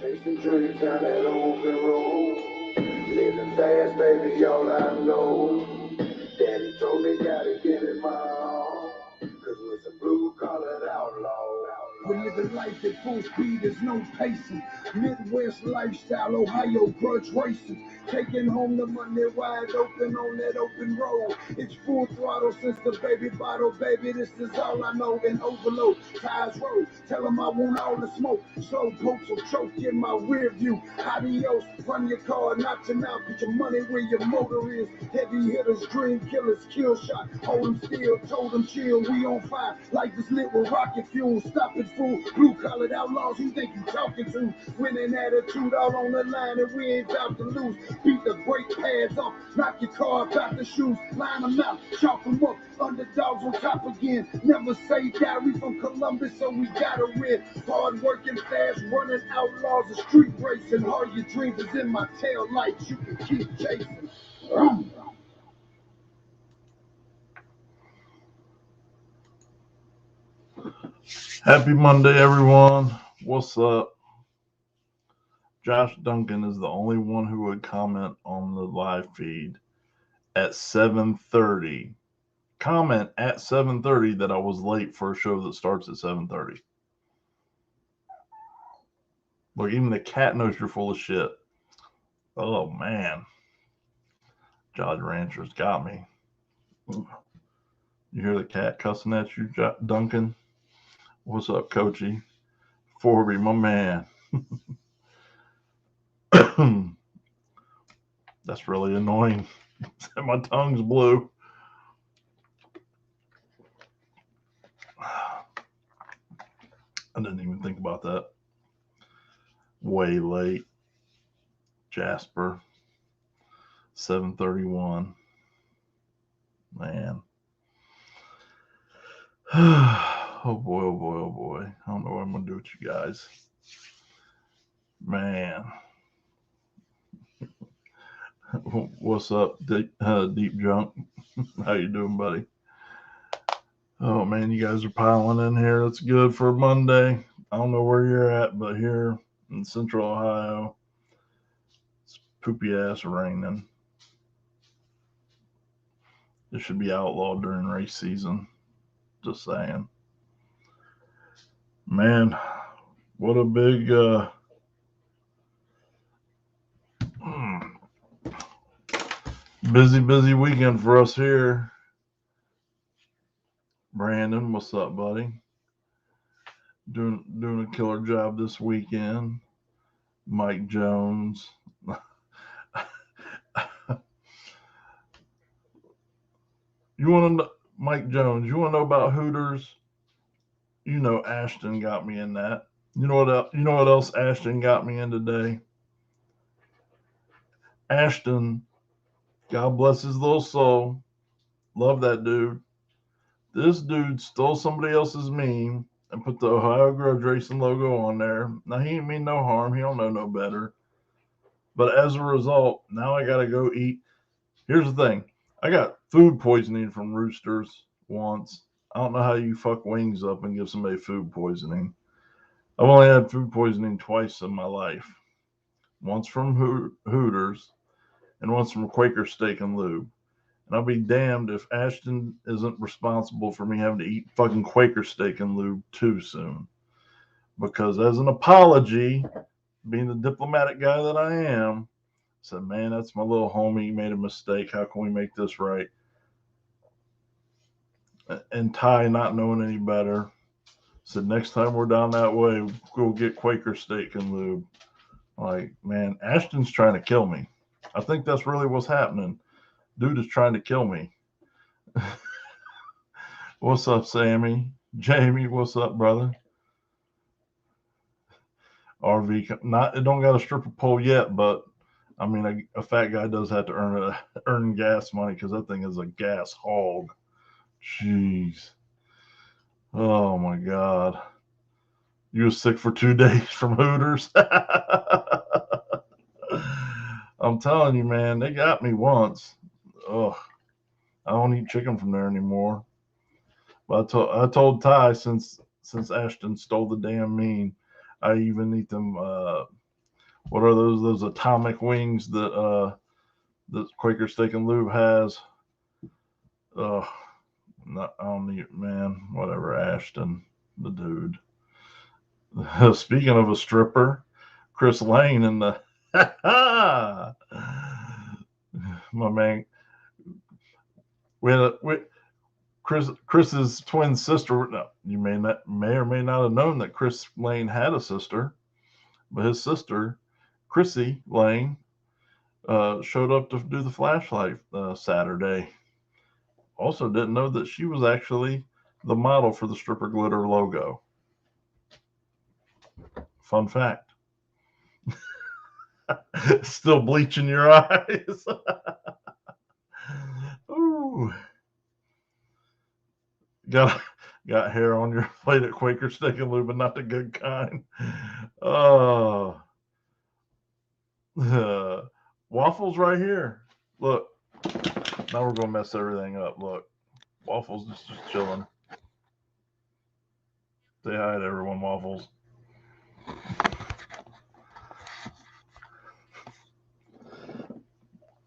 Chasing dreams down that open road. Living fast, baby, all I know. Daddy told me gotta give it my all. Cause we're some blue-collared outlaws. We're living life at full speed, there's no pacing. Midwest lifestyle, Ohio grudge racing. Taking home the money wide open on that open road. It's full throttle since the baby bottle, baby. This is all I know. And overload, tires roll. Tell them I want all the smoke. Slow pokes will choke in my rear view. Adios, run your car, knock your mouth. Put your money where your motor is. Heavy hitters, dream killers, kill shot. Hold them still, told them chill. We on fire. Life is lit with rocket fuel. Stop it, fool. Blue-collared outlaws, who think you talking to? Winning attitude all on the line, and we ain't about to lose. Beat the brake pads off, knock your car about the shoes, line them out, chalk them up, underdogs on top again. Never say die, we from Columbus, so we gotta win. Hard working, fast running outlaws, a street racing. All your dreams is in my tail lights, you can keep chasing. Happy Monday, everyone. What's up? Josh Duncan is the only one who would comment on the live feed at 7:30. Comment at 7:30 that I was late for a show that starts at 7:30. Look, even the cat knows you're full of shit. Oh, man. Jolly Rancher's got me. You hear the cat cussing at you, Duncan? What's up, Coachy? Forby, my man. That's really annoying. My tongue's blue. I didn't even think about that. Way late. Jasper. 7:31. Man. Oh boy, oh boy, oh boy. I don't know what I'm going to do with you guys. Man. What's up, Deep Junk? How you doing, buddy? Oh, man, you guys are piling in here. That's good for a Monday. I don't know where you're at, but here in Central Ohio, it's poopy ass raining. It should be outlawed during race season. Just saying. Man, what a big busy weekend for us here. Brandon, what's up, buddy? Doing a killer job this weekend. Mike Jones. You want to know, Mike Jones? You want to know about Hooters? You know, Ashton got me in that. You know what else Ashton got me in today? Ashton, God bless his little soul. Love that dude. This dude stole somebody else's meme and put the Ohio Grudge Racing logo on there. Now, he ain't mean no harm. He don't know no better. But as a result, now I got to go eat. Here's the thing. I got food poisoning from Roosters once. I don't know how you fuck wings up and give somebody food poisoning. I've only had food poisoning twice in my life. Once from Hooters and once from Quaker Steak and Lube. And I'll be damned if Ashton isn't responsible for me having to eat fucking Quaker Steak and Lube too soon. Because as an apology, being the diplomatic guy that I am, I said, man, that's my little homie. He made a mistake. How can we make this right? And Ty, not knowing any better, said, next time we're down that way, we'll get Quaker Steak and Lube. Like, man, Ashton's trying to kill me. I think that's really what's happening. Dude is trying to kill me. What's up, Sammy? Jamie, what's up, brother? RV, it don't got a stripper pole yet, but I mean, a fat guy does have to earn gas money because that thing is a gas hog. Jeez. Oh my God. You was sick for 2 days from Hooters. I'm telling you, man, they got me once. Ugh. I don't eat chicken from there anymore. But I told Ty since Ashton stole the damn meme, I even eat them what are those atomic wings that Quaker Steak and Lube has? Not, I don't need, man, whatever, Ashton, the dude. Speaking of a stripper, Chris Lane and the my man, Chris's twin sister. No, you may or may not have known that Chris Lane had a sister, but his sister, Chrissy Lane, showed up to do the flashlight Saturday. Also, didn't know that she was actually the model for the Stripper Glitter logo. Fun fact. Still bleaching your eyes. Ooh. Got hair on your plate at Quaker Steak and Lube, but not the good kind. Waffles right here. Look. Now we're gonna mess everything up. Look. Waffles just chilling. Say hi to everyone, Waffles.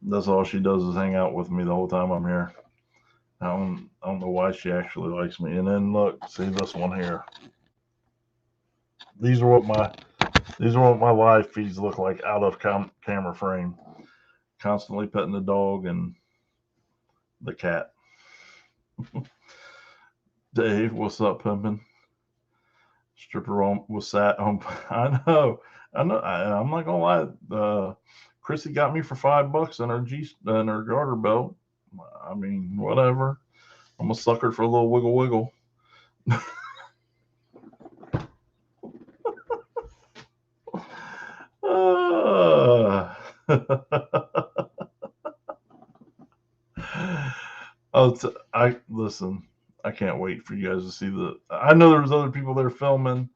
That's all she does is hang out with me the whole time I'm here. I don't know why she actually likes me. And then look, see this one here. These are what my live feeds look like out of camera frame. Constantly petting the dog and the cat. Dave, what's up, pimpin'? Stripper was sat home. I know. I'm not gonna lie. Chrissy got me for $5 and her garter belt. I mean, whatever. I'm a sucker for a little wiggle wiggle. I listen. I can't wait for you guys to see the. I know there's other people there filming,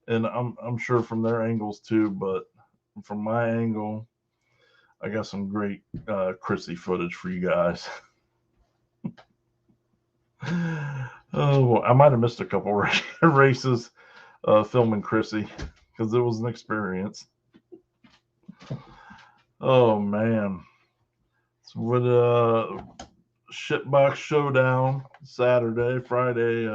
and I'm sure from their angles too. But from my angle, I got some great Chrissy footage for you guys. Oh, well, I might have missed a couple races filming Chrissy because it was an experience. Oh man, so with Shitbox Showdown Saturday, Friday.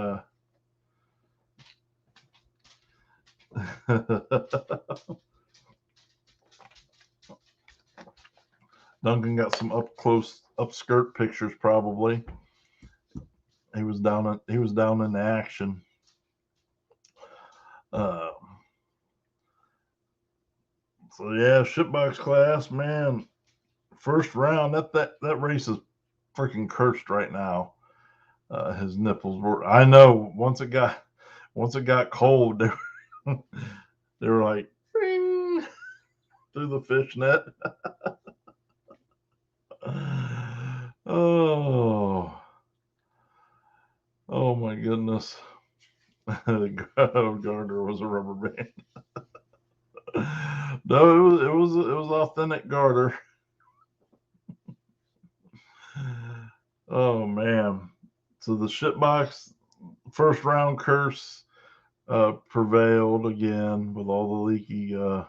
Duncan got some up close, upskirt pictures. Probably he was down in the action. So yeah, Shitbox class, man. First round, that race is freaking cursed right now. His nipples were. I know. Once it got cold, they were like ring through the fishnet. Oh my goodness. Gardner was a rubber band. No, it was authentic garter. Oh man. So the Shitbox first round curse prevailed again with all the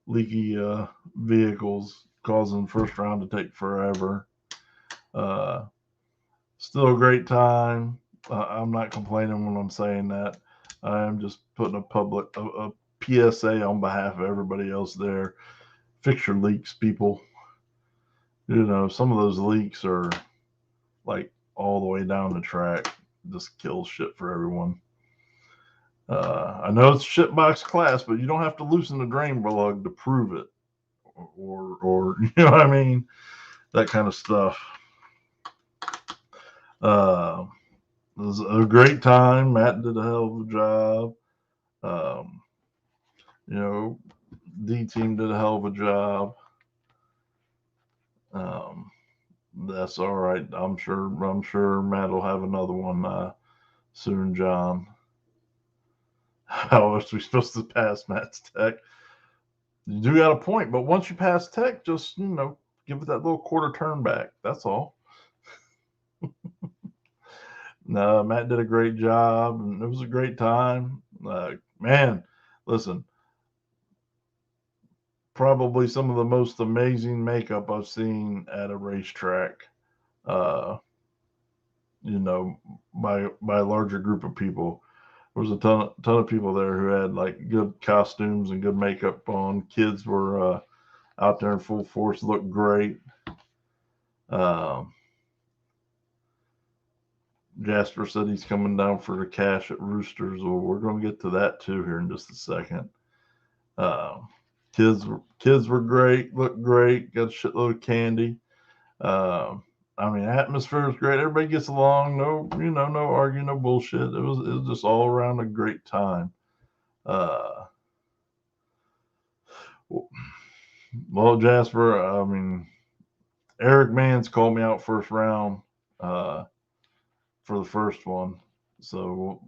leaky vehicles causing first round to take forever. Still a great time. I'm not complaining when I'm saying that. I am just putting a PSA on behalf of everybody else there. Fix your leaks, people. You know, some of those leaks are like all the way down the track. Just kills shit for everyone. I know it's Shitbox class, but you don't have to loosen the drain plug to prove it, or you know what I mean, that kind of stuff. It was a great time. Matt did a hell of a job. You know, D team did a hell of a job. That's all right. I'm sure Matt will have another one soon, John. How else are we supposed to pass Matt's tech? You do got a point, but once you pass tech, just give it that little quarter turn back. That's all. No, Matt did a great job, and it was a great time. Man, listen, probably some of the most amazing makeup I've seen at a racetrack. Uh, you know, by a larger group of people. There was a ton of people there who had like good costumes and good makeup on. Kids were out there in full force, looked great. Um, Jasper said he's coming down for the cash at Roosters. Well, we're going to get to that too here in just a second. Uh, kids were great, looked great, got a shitload of candy. Uh, I mean, atmosphere was great. Everybody gets along. No, no arguing, no bullshit. It was just all around a great time. Uh, well, Jasper, I mean, Eric Mans called me out first round uh, for the first one. So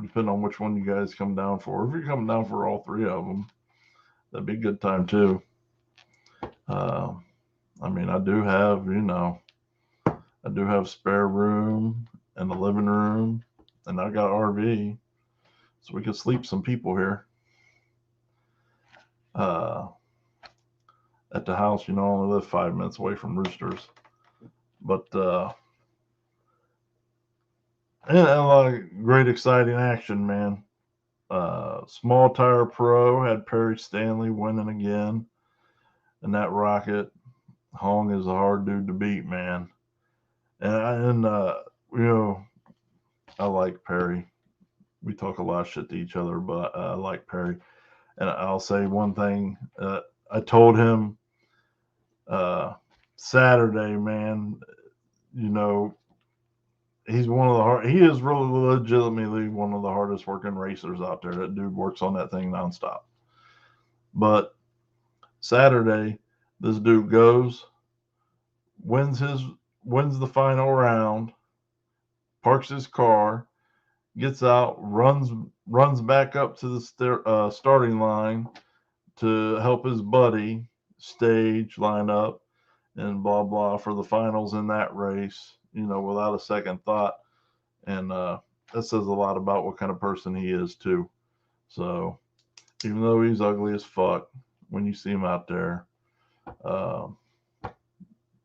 depending on which one you guys come down for, if you're coming down for all three of them, that'd be a good time too. Uh, I mean, I do have spare room and a living room, and I got RV, so we could sleep some people here. Uh, at the house, I only live 5 minutes away from Roosters, but and a lot of great, exciting action, man. Small Tire Pro had Perry Stanley winning again, and that rocket Hong is a hard dude to beat, man. And I like Perry. We talk a lot of shit to each other, but I like Perry. And I'll say one thing. I told him Saturday, man. He's one of the hard. He is really legitimately one of the hardest working racers out there. That dude works on that thing nonstop. But Saturday, this dude goes, wins the final round, parks his car, gets out, runs back up to the starting line to help his buddy stage line up and blah blah for the finals in that race, without a second thought. And that says a lot about what kind of person he is too. So even though he's ugly as fuck, when you see him out there,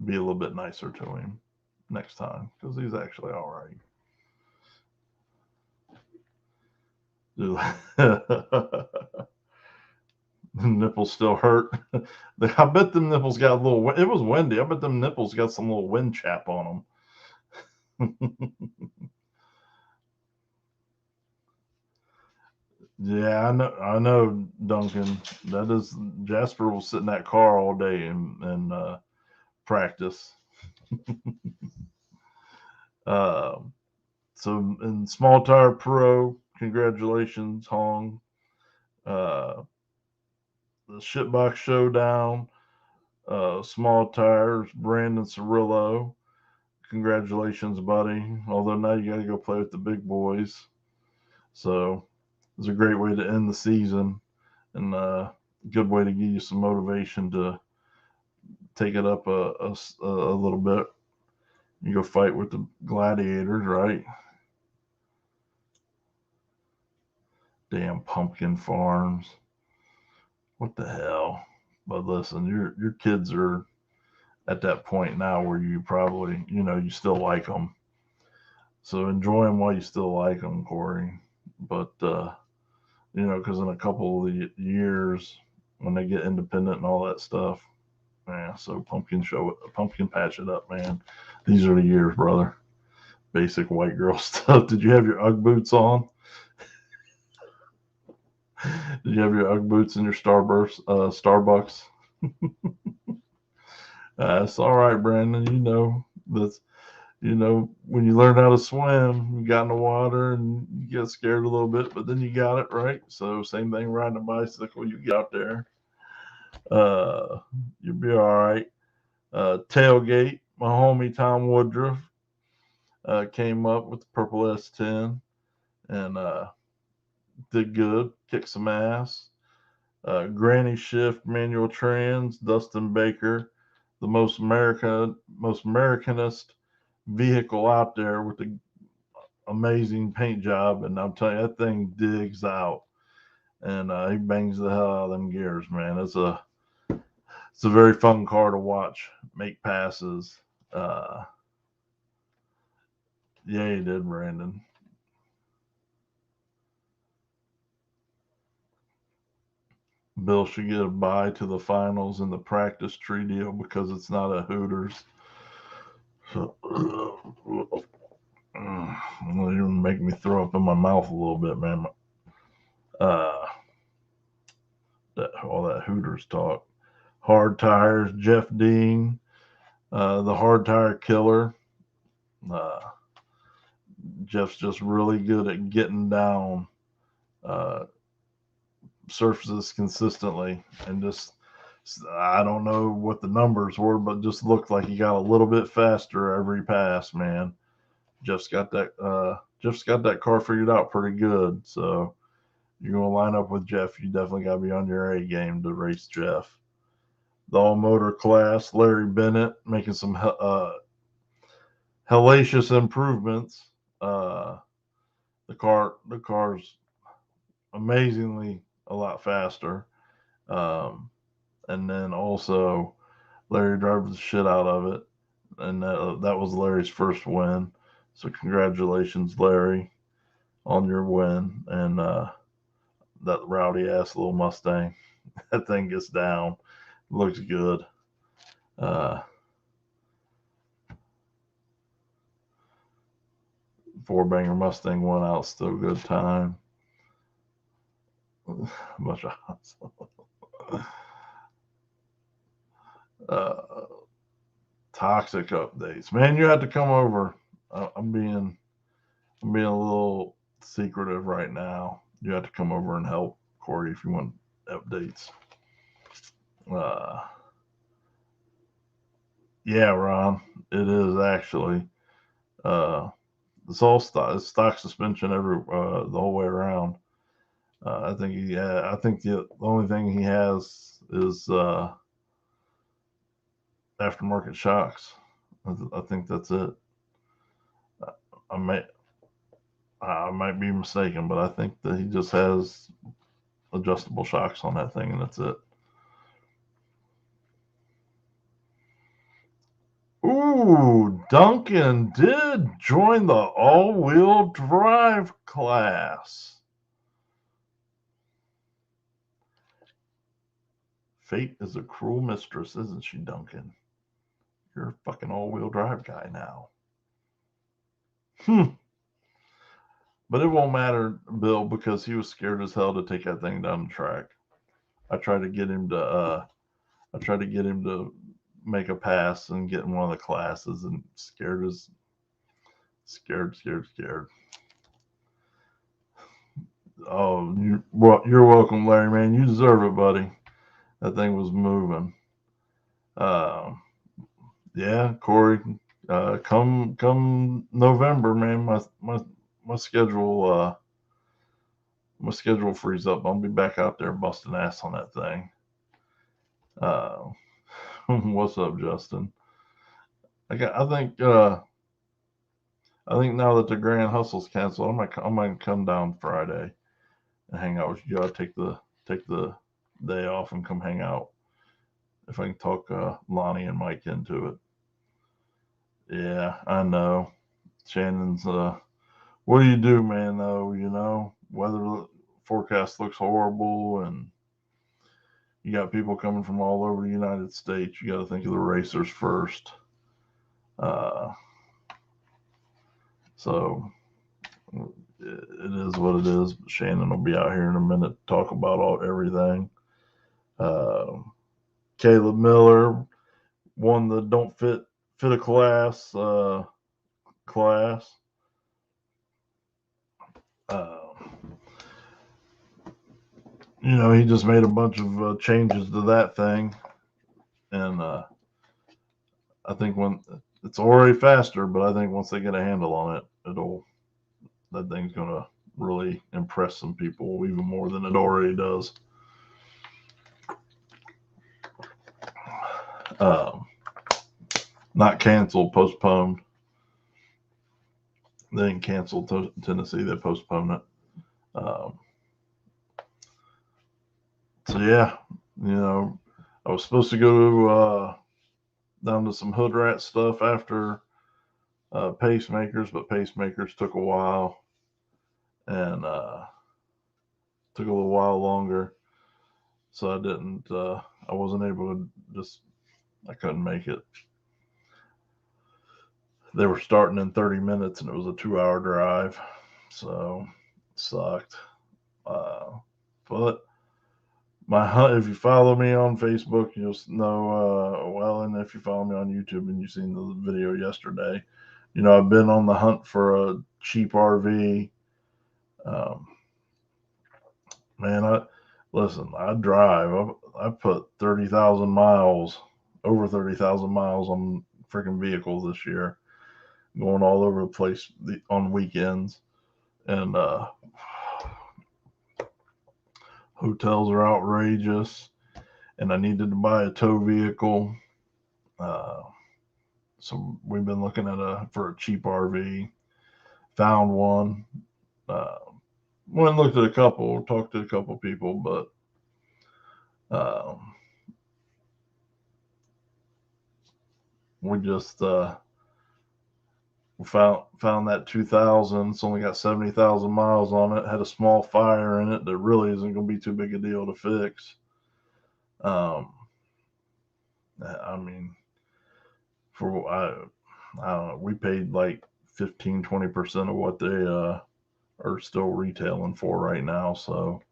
be a little bit nicer to him next time, because he's actually all right. Nipples still hurt. I bet them nipples got a little. It was windy. I bet them nipples got some little wind chap on them. Yeah, I know, Duncan. That is, Jasper will sit in that car all day and practice. So in Small Tire Pro, congratulations, Hong. The Shitbox Showdown, Small Tires, Brandon Cirillo. Congratulations, buddy. Although now you got to go play with the big boys. So it's a great way to end the season, and a good way to give you some motivation to take it up a little bit. You go fight with the gladiators, right? Damn pumpkin farms. What the hell? But listen, your kids are at that point now where you probably, you still like them. So enjoy them while you still like them, Corey. But, because in a couple of years, when they get independent and all that stuff, man, so pumpkin patch it up, man. These are the years, brother. Basic white girl stuff. Did you have your Ugg boots on? Did you have your Ugg boots and your Starbucks? It's all right, Brandon. That's when you learn how to swim, you got in the water and you get scared a little bit, but then you got it right. So same thing riding a bicycle. You get out there, you'll be all right. Tailgate. My homie Tom Woodruff came up with the purple S10 and did good, kicked some ass. Granny Shift Manual Trans, Dustin Baker, the most Americanist vehicle out there with the amazing paint job, and I'm telling you, that thing digs out, and he bangs the hell out of them gears, man. it's a very fun car to watch make passes. Yeah, he did, Brandon. Bill should get a bye to the finals in the practice tree deal because it's not a Hooters. So, it'll even make me throw up in my mouth a little bit, man. All that Hooters talk. Hard tires, Jeff Dean, the hard tire killer. Jeff's just really good at getting down surfaces consistently, and just, I don't know what the numbers were, but just looked like he got a little bit faster every pass, man. Jeff's got that car figured out pretty good. So you're gonna line up with Jeff, you definitely gotta be on your A game to race Jeff. The all motor class, Larry Bennett making some hellacious improvements. The car's amazingly a lot faster. And then also Larry drove the shit out of it, and that was Larry's first win. So congratulations, Larry, on your win. And that rowdy ass little Mustang, that thing gets down, looks good. Four banger Mustang won out, still good time. Bunch of toxic updates, man. You had to come over. I'm being a little secretive right now. You have to come over and help Corey if you want updates. Yeah, Ron, it is actually. It's all stock. It's stock suspension the whole way around. I think the only thing he has is aftermarket shocks. I think that's it. I might be mistaken, but I think that he just has adjustable shocks on that thing, and that's it. Ooh, Duncan did join the all-wheel drive class. Fate is a cruel mistress, isn't she, Duncan? You're a fucking all-wheel drive guy now. But it won't matter, Bill, because he was scared as hell to take that thing down the track. I tried to get him to make a pass and get in one of the classes, and scared. Oh, you're welcome, Larry, man. You deserve it, buddy. That thing was moving. Yeah, Corey, come November, man, my schedule frees up. I'll be back out there busting ass on that thing. What's up, Justin? I think now that the Grand Hustle's canceled, I might come down Friday and hang out with you. I'll take the day off and come hang out. If I can talk Lonnie and Mike into it. Yeah, I know. Shannon's what do you do, man, though? You know, weather forecast looks horrible, and you got people coming from all over the United States. You got to think of the racers first. So it is what it is. Shannon will be out here in a minute to talk about everything. Caleb Miller won the don't fit a class. You know, he just made a bunch of changes to that thing, and I think when it's already faster, but I think once they get a handle on it, that thing's gonna really impress some people even more than it already does. Not canceled, postponed. They didn't cancel Tennessee; they postponed it. So yeah, you know, I was supposed to go down to some hoodrat stuff after Pacemakers, but Pacemakers took a while and took a little while longer. So I wasn't able to I couldn't make it. They were starting in 30 minutes and it was a 2 hour drive. So it sucked. But if you follow me on Facebook, you'll know, and if you follow me on YouTube and you've seen the video yesterday, I've been on the hunt for a cheap RV. Man, I drive. I put 30,000 miles, over 30,000 miles on freaking vehicles this year, going all over the place on weekends. And hotels are outrageous. And I needed to buy a tow vehicle. So we've been looking for a cheap RV. Found one. Went and looked at a couple, talked to a couple people, but we just found that 2000. It's only got 70,000 miles on it. Had a small fire in it that really isn't going to be too big a deal to fix. I mean, I don't know. We paid like 15-20% of what they are still retailing for right now. So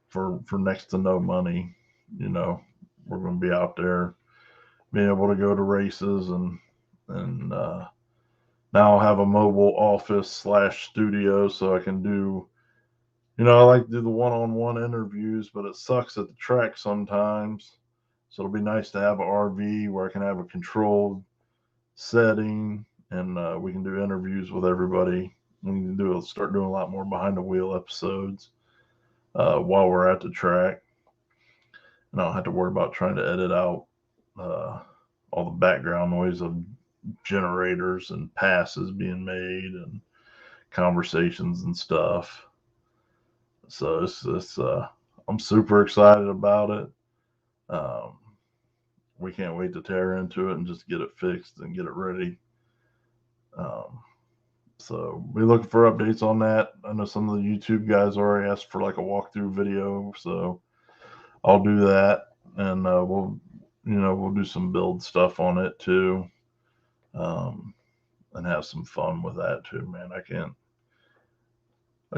for next to no money, we're going to be out there being able to go to races and now I'll have a mobile office / studio so I can do, I like to do the one-on-one interviews, but it sucks at the track sometimes. So it'll be nice to have an RV where I can have a controlled setting and we can do interviews with everybody. We can start doing a lot more behind the wheel episodes while we're at the track. And I don't have to worry about trying to edit out all the background noise of generators and passes being made and conversations and stuff. So I'm super excited about it. We can't wait to tear into it and just get it fixed and get it ready. So we're looking for updates on that. I know some of the YouTube guys already asked for like a walkthrough video, so I'll do that, and we'll do some build stuff on it too, and have some fun with that too, man. I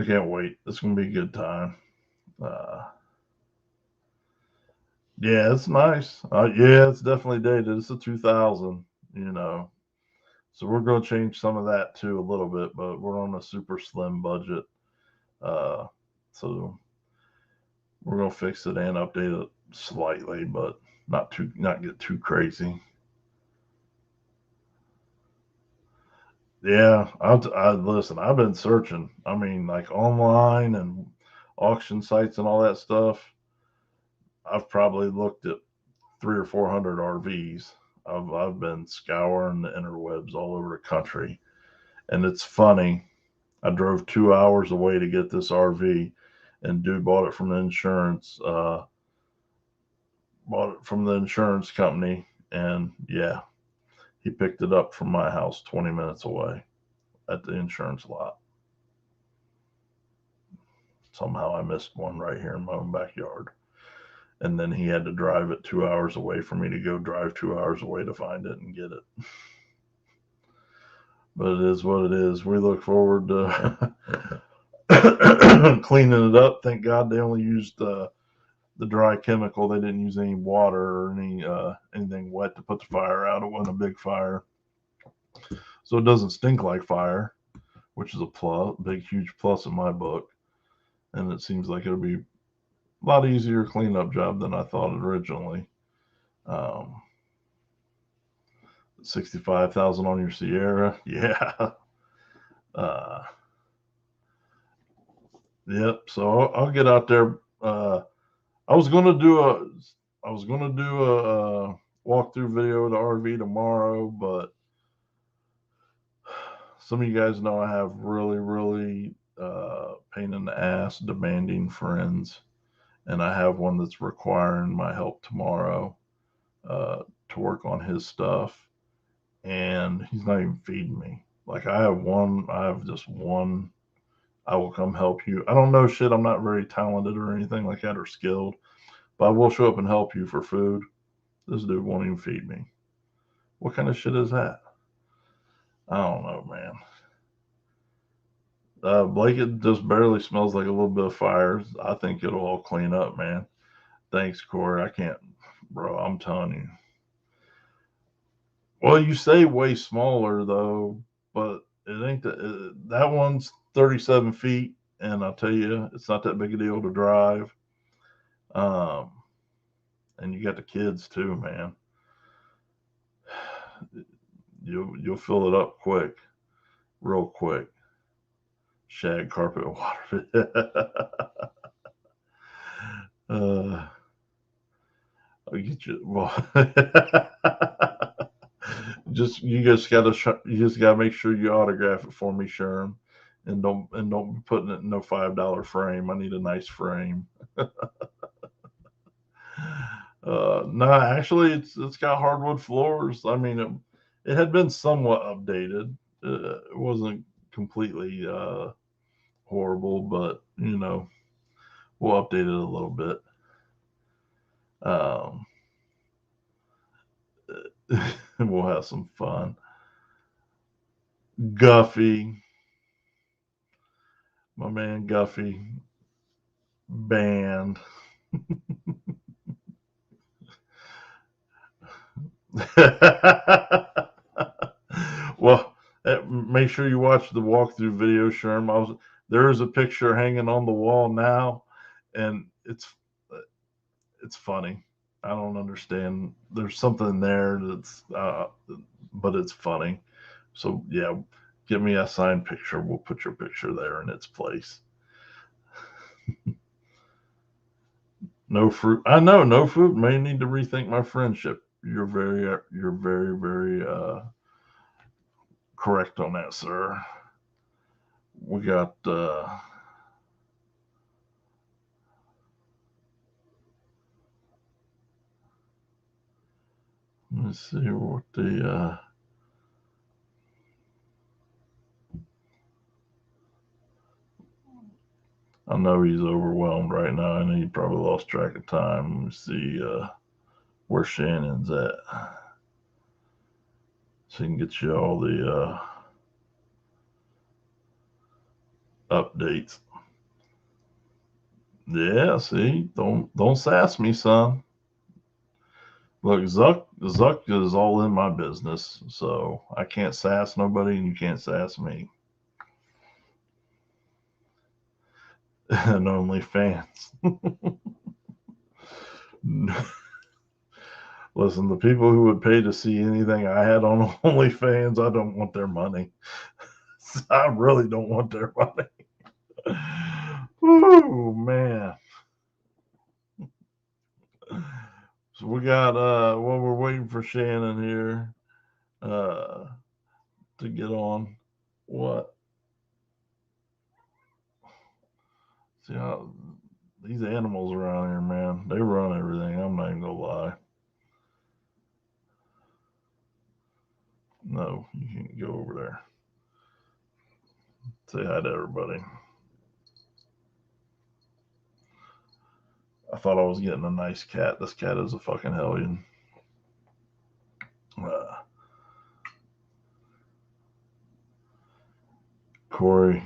can't wait. It's gonna be a good time. Yeah, it's nice. Yeah, it's definitely dated. It's a 2000, So we're going to change some of that too a little bit, but we're on a super slim budget. So we're going to fix it and update it slightly, but not get too crazy. Yeah, listen, I've been searching. I mean, like online and auction sites and all that stuff. I've probably looked at 300 or 400 RVs. I've been scouring the interwebs all over the country, and it's funny. I drove 2 hours away to get this RV, and dude bought it from the insurance. Bought it from the insurance company, and yeah, he picked it up from my house 20 minutes away at the insurance lot. Somehow I missed one right here in my own backyard. And then he had to drive it 2 hours away for me to go drive 2 hours away to find it and get it. But it is what it is. We look forward to cleaning it up. Thank God they only used the dry chemical. They didn't use any water or anything wet to put the fire out. It wasn't a big fire, so it doesn't stink like fire, which is a big, huge plus in my book. And it seems like it'll be a lot easier cleanup job than I thought originally. 65,000 on your Sierra, yeah. Yep. So I'll get out there. I was gonna do a walkthrough video of the RV tomorrow, but some of you guys know I have really, really pain in the ass demanding friends, and I have one that's requiring my help tomorrow to work on his stuff, and he's not even feeding me. Like I have just one. I will come help you. I don't know shit. I'm not very talented or anything like that or skilled, but I will show up and help you for food. This dude won't even feed me. What kind of shit is that? I don't know, man. Blanket just barely smells like a little bit of fire. I think it'll all clean up, man. Thanks, Corey. I can't, bro. I'm telling you. Well, you say way smaller though, but it ain't that one's 37 feet, and I'll tell you, it's not that big a deal to drive. Um, and you got the kids too, man. You'll fill it up quick, real quick. Shag carpet water. I'll get you. Well, you just gotta make sure you autograph it for me, Sherm, and don't be putting it in no $5 frame. I need a nice frame. No, actually, it's got hardwood floors. I mean, it had been somewhat updated. It wasn't completely horrible, but we'll update it a little bit. Um, we'll have some fun. Guffey, my man Guffey, banned. Well, make sure you watch the walkthrough video, Sherm. There is a picture hanging on the wall now, and it's funny. I don't understand. There's something there but it's funny. So yeah, give me a signed picture. We'll put your picture there in its place. No fruit. I know no fruit. May need to rethink my friendship. You're very, very correct on that, sir. We got. Let's see what the. I know he's overwhelmed right now, and he probably lost track of time. Let me see where Shannon's at, so he can get you all the updates. Yeah, see, don't sass me, son. Look, Zuck is all in my business, so I can't sass nobody, and you can't sass me. And only fans. Listen, the people who would pay to see anything I had on OnlyFans, I don't want their money. I really don't want their money. Oh man. So we got we're waiting for Shannon here to get on. What? See how these animals around here, man, they run everything. I'm not even gonna lie. No, you can't go over there. Say hi to everybody. I thought I was getting a nice cat. This cat is a fucking hellion. Corey,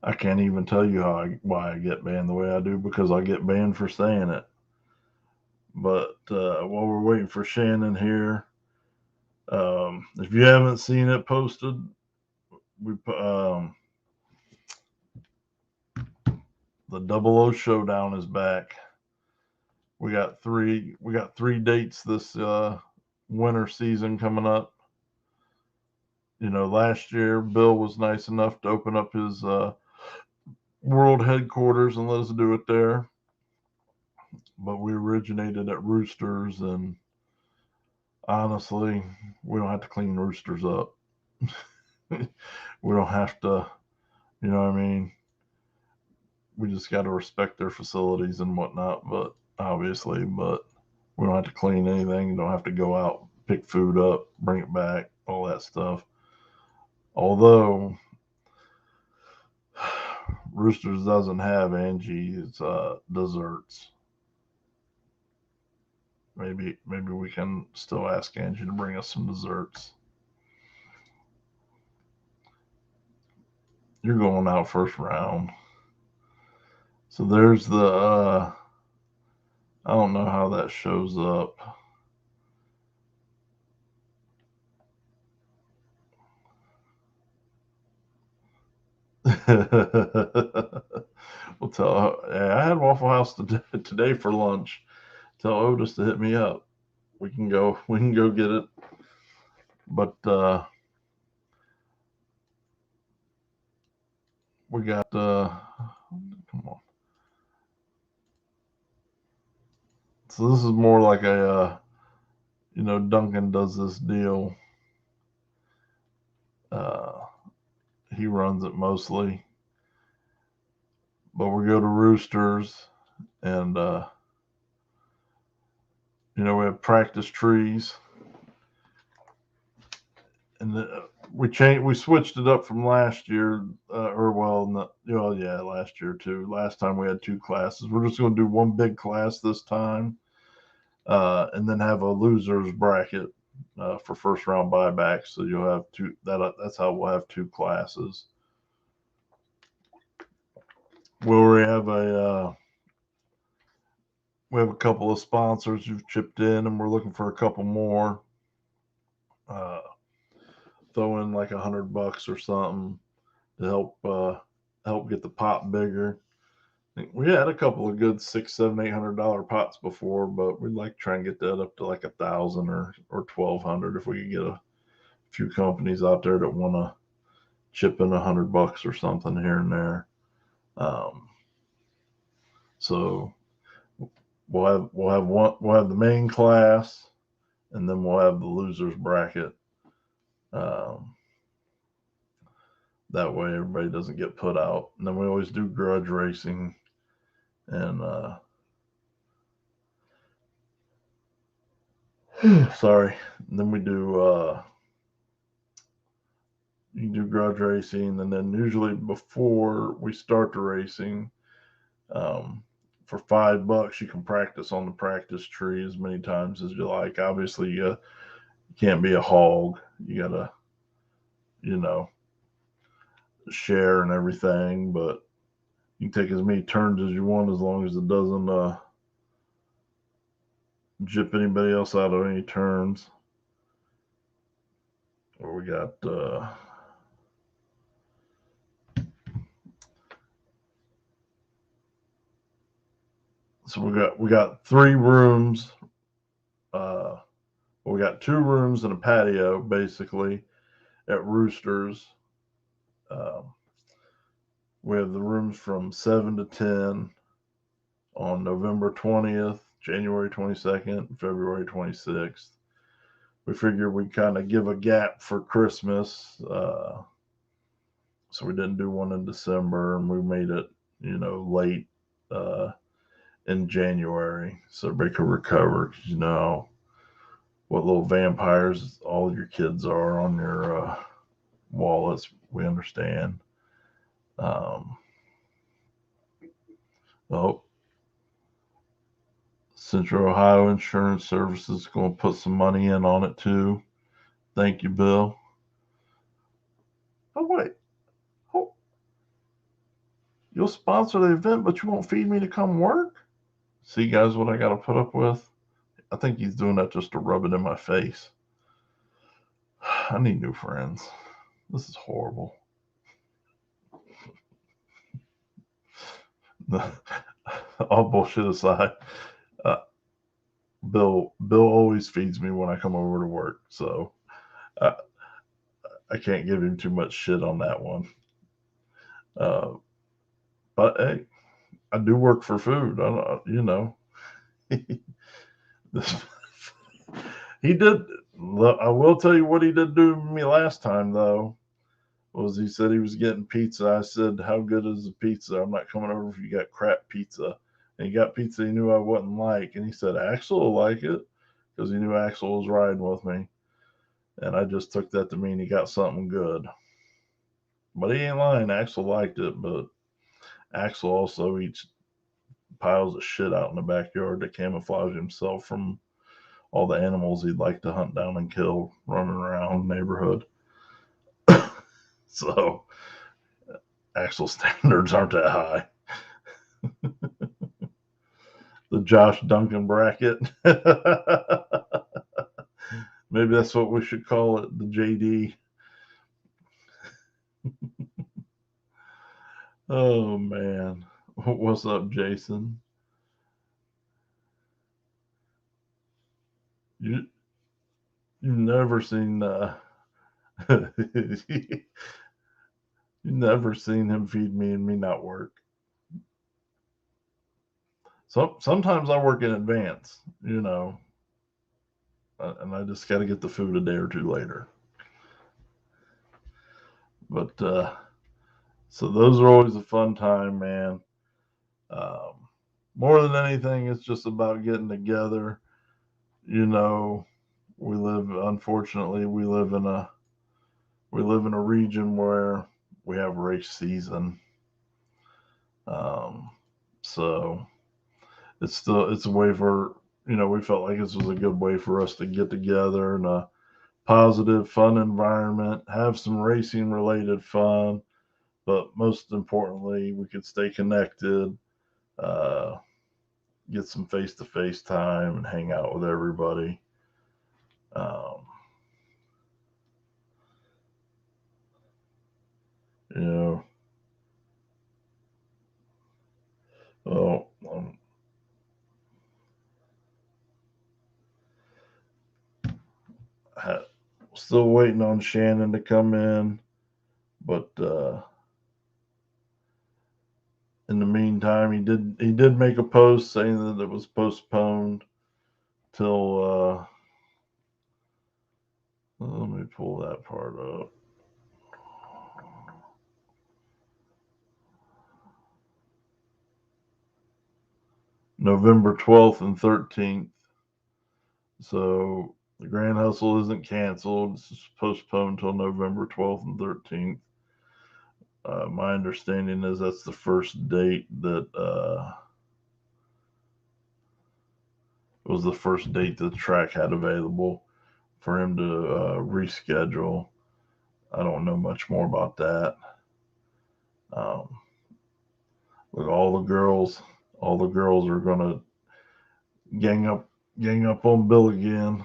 I can't even tell you why I get banned the way I do, because I get banned for saying it. But while we're waiting for Shannon here, if you haven't seen it posted, we the Double O Showdown is back. We got three dates this winter season coming up. Last year Bill was nice enough to open up his world headquarters and let us do it there. But we originated at Roosters, and honestly, we don't have to clean Roosters up. We don't have to, you know what I mean? we just got to respect their facilities and whatnot. But obviously, but we don't have to clean anything. You don't have to go out, pick food up, bring it back, all that stuff. Although Roosters doesn't have Angie's desserts. Maybe we can still ask Angie to bring us some desserts. You're going out first round. So there's the I don't know how that shows up. We'll tell. Yeah, I had Waffle House today for lunch. Tell Otis to hit me up. We can go get it. But we got come on. So this is more like a Duncan does this deal. He runs it mostly. But we go to Roosters and we have practice trees. And we switched it up from last year, last year too. Last time we had 2 classes. We're just going to do one big class this time, and then have a losers bracket for first round buyback. So you'll have 2. That's how we'll have 2 classes. We have a couple of sponsors who've chipped in, and we're looking for a couple more. Throw in like $100 or something to help get the pot bigger. We had a couple of good $600, $700, $800 pots before, but we'd like to try and get that up to like $1,000 or $1,200 if we could get a few companies out there that want to chip in $100 or something here and there. So we'll have the main class, and then we'll have the losers bracket. That way everybody doesn't get put out. And then we always do grudge racing, and sorry. And then we do you can do grudge racing, and then usually before we start the racing, for $5 you can practice on the practice tree as many times as you like. Obviously, you can't be a hog. You gotta, share and everything, but you can take as many turns as you want as long as it doesn't jip anybody else out of any turns. Or we got so we got 3 rooms. We got 2 rooms and a patio basically at Roosters. We have the rooms from 7 to 10 on November 20th, January 22nd, February 26th. We figured we'd kind of give a gap for Christmas. So we didn't do one in December, and we made it, late in January so everybody could recover. Because you know what little vampires all your kids are on your wallets. We understand. Central Ohio Insurance Services is going to put some money in on it too. Thank you, Bill. Oh, wait. Oh. You'll sponsor the event, but you won't feed me to come work? See, guys, what I got to put up with? I think he's doing that just to rub it in my face. I need new friends. This is horrible. All bullshit aside, Bill always feeds me when I come over to work, so I can't give him too much shit on that one. But hey, I do work for food. He did. I will tell you what he did do to me last time, though. was he said he was getting pizza. I said, how good is the pizza? I'm not coming over if you got crap pizza. And he got pizza he knew I wouldn't like. And he said, Axel will like it, because he knew Axel was riding with me. And I just took that to mean he got something good. But he ain't lying. Axel liked it, but Axel also eats piles of shit out in the backyard to camouflage himself from all the animals he'd like to hunt down and kill running around the neighborhood. So Axel's standards aren't that high. The Josh Duncan bracket. Maybe that's what we should call it, the JD. Oh man. What's up, Jason? You've never seen you've never seen him feed me and me not work. So sometimes I work in advance, and I just got to get the food a day or two later. But so those are always a fun time, man. More than anything, it's just about getting together. Unfortunately, we live in a region where we have race season. So it's a way for, we felt like this was a good way for us to get together in a positive, fun environment, have some racing related fun, but most importantly, we could stay connected, get some face to face time and hang out with everybody. Well, still waiting on Shannon to come in, but in the meantime, he did make a post saying that it was postponed till let me pull that part up. November 12th and 13th. So the Grand Hustle isn't canceled. It's just postponed until November 12th and 13th. My understanding is that's the first date that was the first date that the track had available for him to reschedule. I don't know much more about that. But all the girls are gonna gang up on Bill again.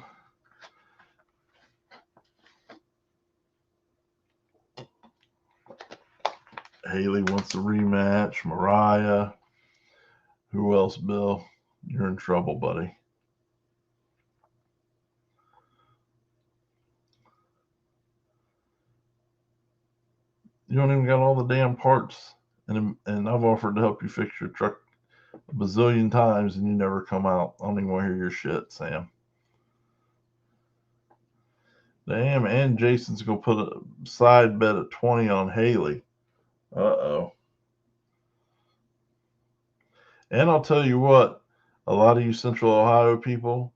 Haley wants a rematch. Mariah. Who else, Bill? You're in trouble, buddy. You don't even got all the damn parts, and I've offered to help you fix your truck a bazillion times, and you never come out. I don't even want to hear your shit, Sam. Damn, and Jason's gonna put a side bet at 20 on Haley. Uh-oh. And I'll tell you what, a lot of you Central Ohio people,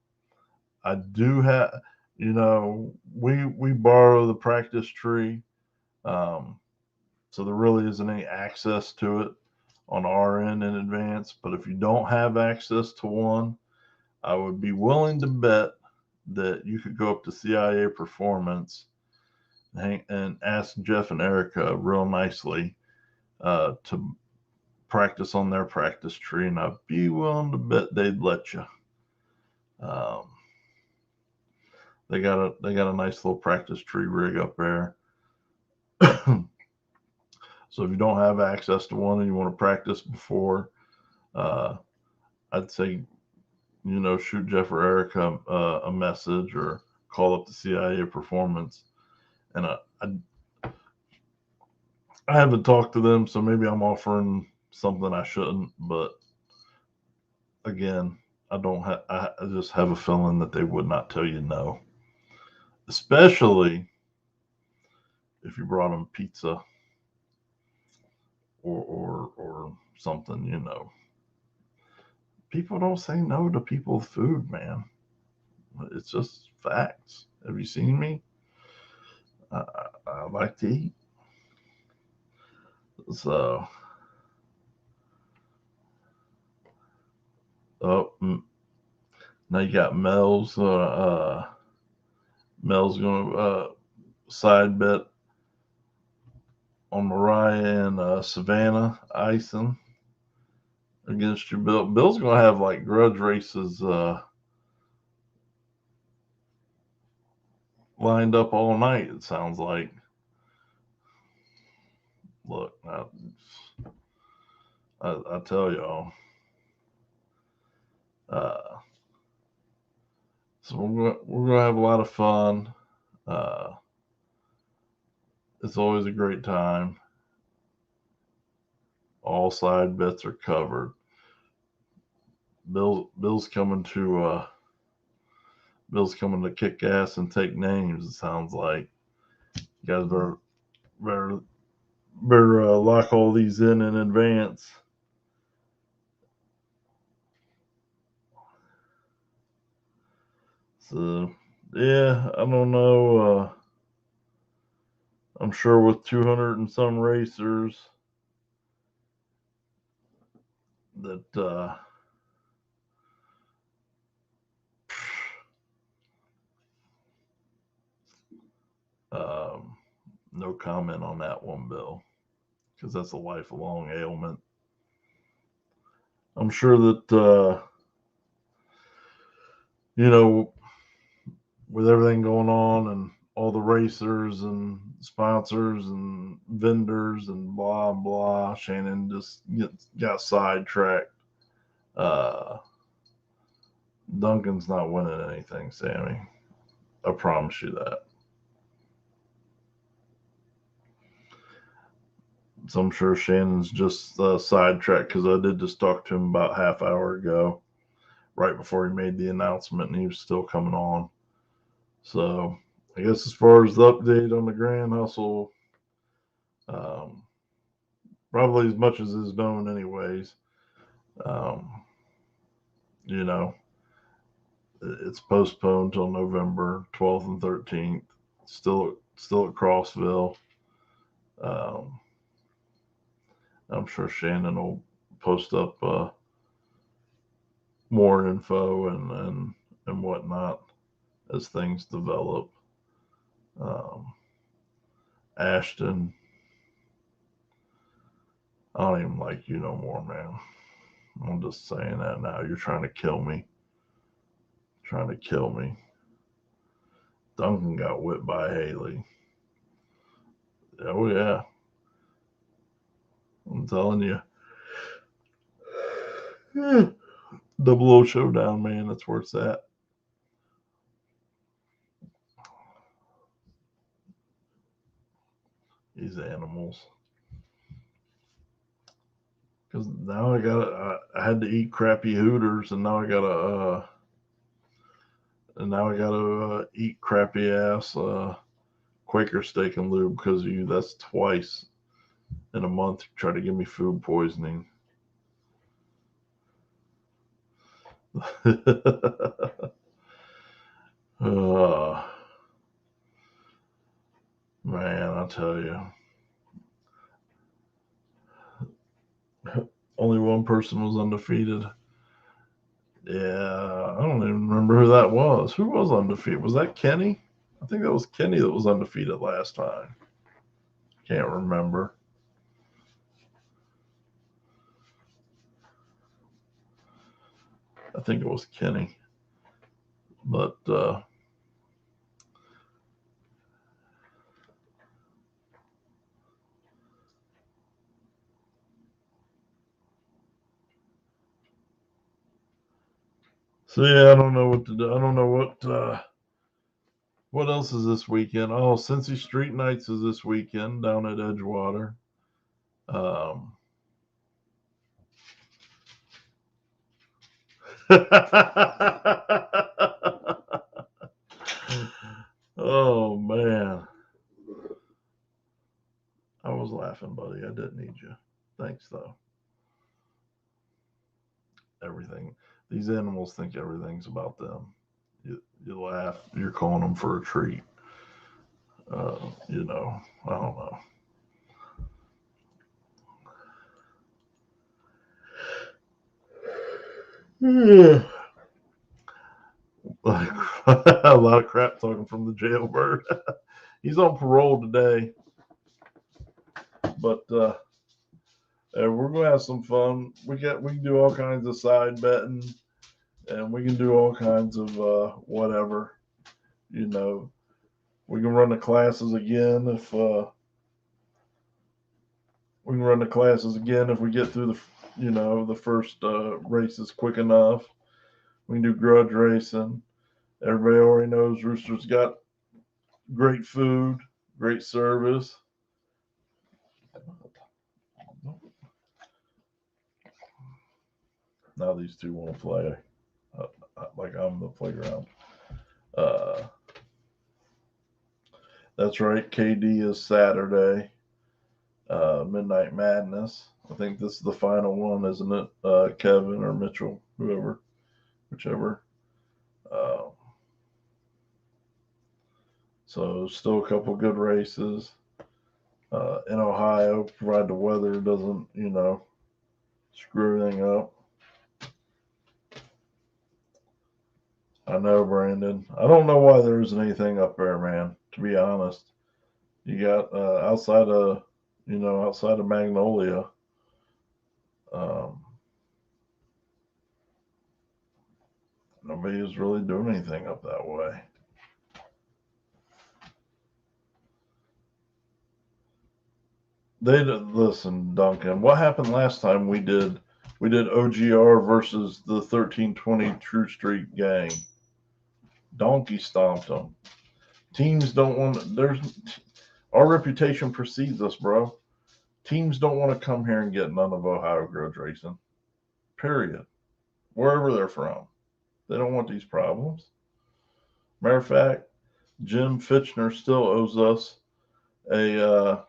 I do have, we borrow the practice tree. So there really isn't any access to it on our end in advance. But if you don't have access to one, I would be willing to bet that you could go up to CIA Performance and ask Jeff and Erica real nicely to practice on their practice tree, and I'd be willing to bet they'd let you. They got a nice little practice tree rig up there. So if you don't have access to one and you want to practice before, I'd say, shoot Jeff or Erica a message or call up the CIA Performance. And I haven't talked to them, so maybe I'm offering something I shouldn't. But again, I just have a feeling that they would not tell you no. Especially if you brought them pizza or something, you know. People don't say no to people's food, man. It's just facts. Have you seen me? I like to eat. So, oh, now you got Mel's. Mel's going to side bet on Mariah and Savannah Ison against your Bill. Bill's going to have like grudge races lined up all night, it sounds like. Look, I tell y'all. So we're gonna have a lot of fun. It's always a great time. All side bets are covered. Bill's coming to kick ass and take names. It sounds like you guys better lock all these in advance. So yeah, I don't know. I'm sure with 200 and some racers that no comment on that one, Bill, because that's a lifelong ailment. I'm sure that you know, with everything going on and all the racers and sponsors and vendors and blah blah, Shannon just got sidetracked. Duncan's not winning anything, Sammy. I promise you that. So I'm sure Shannon's just sidetracked because I did just talk to him about half hour ago, right before he made the announcement, and he was still coming on. So I guess as far as the update on the Grand Hustle, probably as much as is known anyways. You know, it's postponed till November 12th and 13th. Still at Crossville. I'm sure Shannon will post up more info and whatnot as things develop. Ashton, I don't even like you no more, man. I'm just saying that now. You're trying to kill me. Trying to kill me. Duncan got whipped by Haley. Oh, yeah. I'm telling you. Double O Showdown, man. That's where it's at. These animals. Because now I had to eat crappy Hooters, and now I gotta eat crappy ass Quaker steak and lube because of you. That's twice in a month. You try to give me food poisoning. Man, I tell you. Only one person was undefeated. Yeah, I don't even remember who that was. Who was undefeated? Was that Kenny? I think that was Kenny that was undefeated last time. Can't remember. I think it was Kenny. But so yeah, I don't know what to do. I don't know what else is this weekend. Oh, Cincy Street Nights is this weekend down at Edgewater. Oh man. laughing, buddy. I didn't need you. Thanks, though. Everything. These animals think everything's about them. You laugh. You're calling them for a treat. I don't know. Yeah. Like, a lot of crap talking from the jailbird. He's on parole today, but we're gonna have some fun. We can do all kinds of side betting, and we can do all kinds of whatever. You know, we can run the classes again if we get through the first races quick enough. We can do grudge racing. Everybody already knows Rooster's got great food, great service. Now these two won't play like I'm the playground. That's right. KD is Saturday. Midnight Madness. I think this is the final one, isn't it? Kevin or Mitchell, whichever. So still a couple good races in Ohio. Provided the weather doesn't, screw everything up. I know, Brandon. I don't know why there isn't anything up there, man. To be honest, you got outside of Magnolia. Nobody is really doing anything up that way. Listen, Duncan. What happened last time we did OGR versus the 1320 True Street gang? Donkey stomped them. Teams don't want. Our reputation precedes us, bro. Teams don't want to come here and get none of Ohio grudge racing. Period. Wherever they're from, they don't want these problems. Matter of fact, Jim Fitchner still owes us a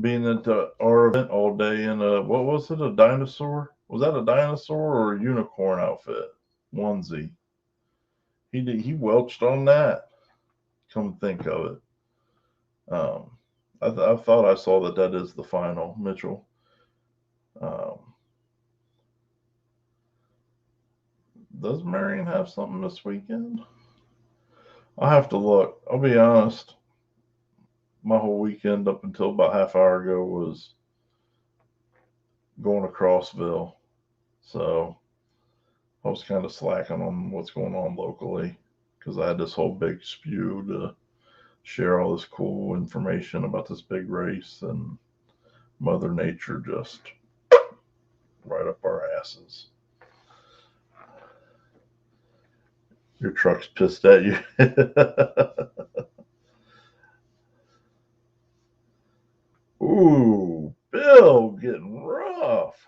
being at our event all day in what was it? A dinosaur? Was that a dinosaur or a unicorn outfit? Onesie. He welched on that. Come think of it. I thought I saw that is the final, Mitchell. Does Marion have something this weekend? I'll have to look. I'll be honest. My whole weekend up until about half hour ago was going to Crossville. So I was kind of slacking on what's going on locally because I had this whole big spew to share all this cool information about this big race, and Mother Nature just right up our asses. Your truck's pissed at you. Ooh, Bill getting rough.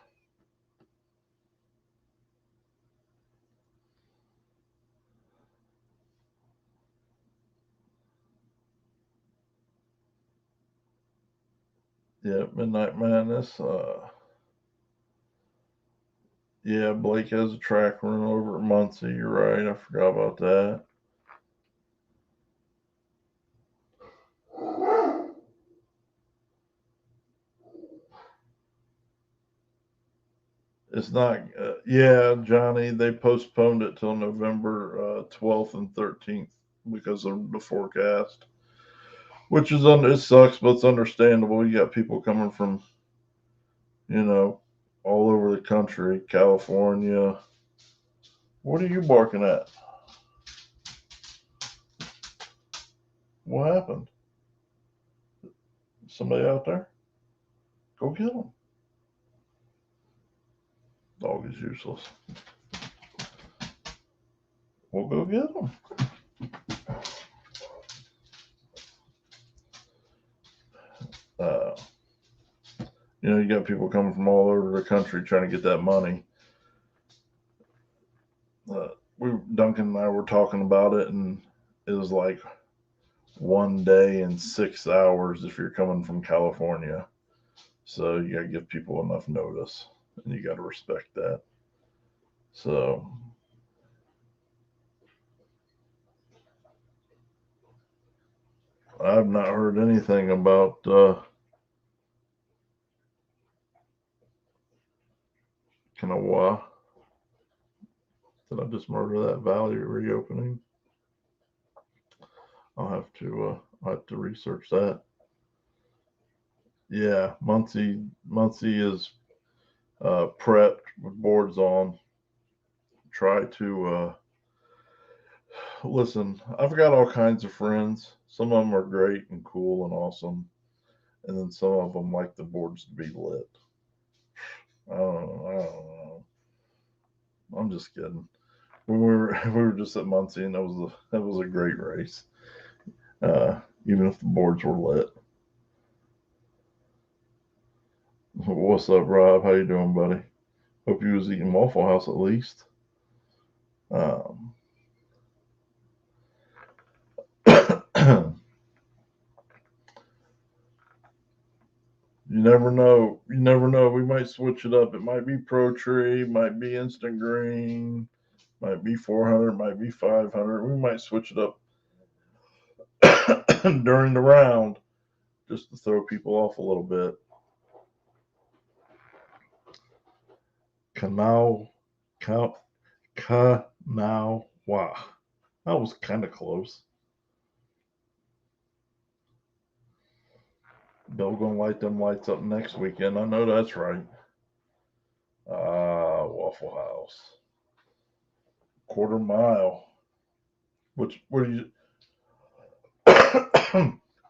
Yeah, Midnight Madness. Yeah, Blake has a track run over at Muncie. You're right. I forgot about that. It's not. Yeah, Johnny. They postponed it till November 12th and 13th because of the forecast, which is it sucks, but it's understandable. You got people coming from, all over the country, California. What are you barking at? What happened? Somebody out there? Go get them. Dog is useless. We'll go get them. You got people coming from all over the country trying to get that money. Duncan and I were talking about it, and it was like, 1 day and 6 hours if you're coming from California. So you got to give people enough notice, and you got to respect that. So I've not heard anything about Kanawha. Did I just murder that valley reopening? I'll have to research that. Yeah, Muncie is prepped with boards on. Try to listen. I've got all kinds of friends. Some of them are great and cool and awesome, and then some of them like the boards to be lit. I don't know. I'm just kidding. When we were just at Muncie, and that was a great race. Even if the boards were lit. What's up, Rob? How you doing, buddy? Hope you was eating Waffle House at least. You never know. You never know. We might switch it up. It might be Pro Tree, might be Instant Green, might be 400, might be 500. We might switch it up during the round just to throw people off a little bit. Kanawha. That was kind of close. Bill gonna light them lights up next weekend. I know that's right. Waffle House. Quarter mile. What are you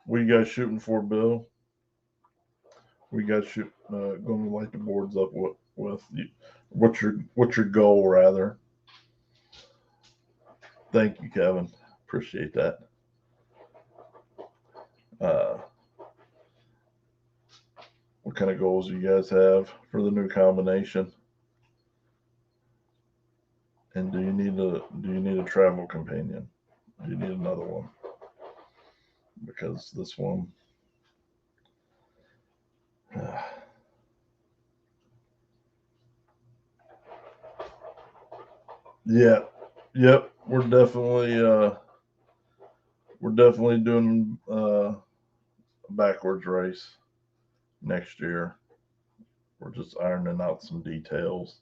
what are you guys shooting for, Bill? We got going to light the boards up with you. What's your goal, rather? Thank you, Kevin. Appreciate that. What kind of goals do you guys have for the new combination? And do you need a travel companion? Do you need another one? Because this one. Yeah. Yep. We're definitely doing a backwards race next year. We're just ironing out some details.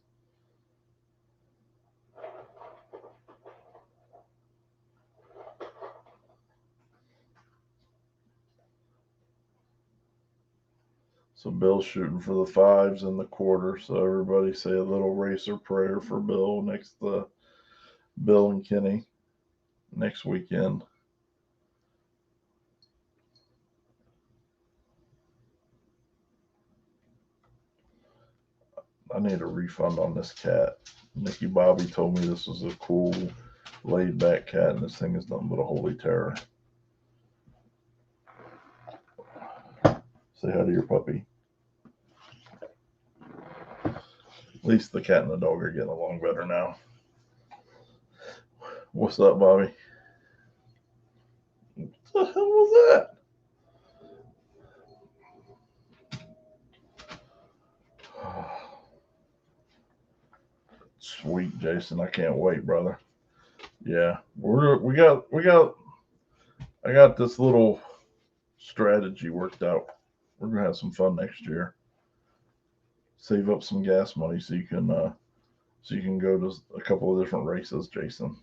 So Bill's shooting for the 5s in the quarter. So everybody say a little racer prayer for Bill next Bill and Kenny next weekend. I need a refund on this cat. Nikki Bobby told me this was a cool, laid back cat, and this thing is nothing but a holy terror. Say hi to your puppy. At least the cat and the dog are getting along better now. What's up, Bobby? What the hell was that? Sweet, Jason. I can't wait, brother. Yeah, I got this little strategy worked out. We're gonna have some fun next year. Save up some gas money so you can go to a couple of different races, Jason,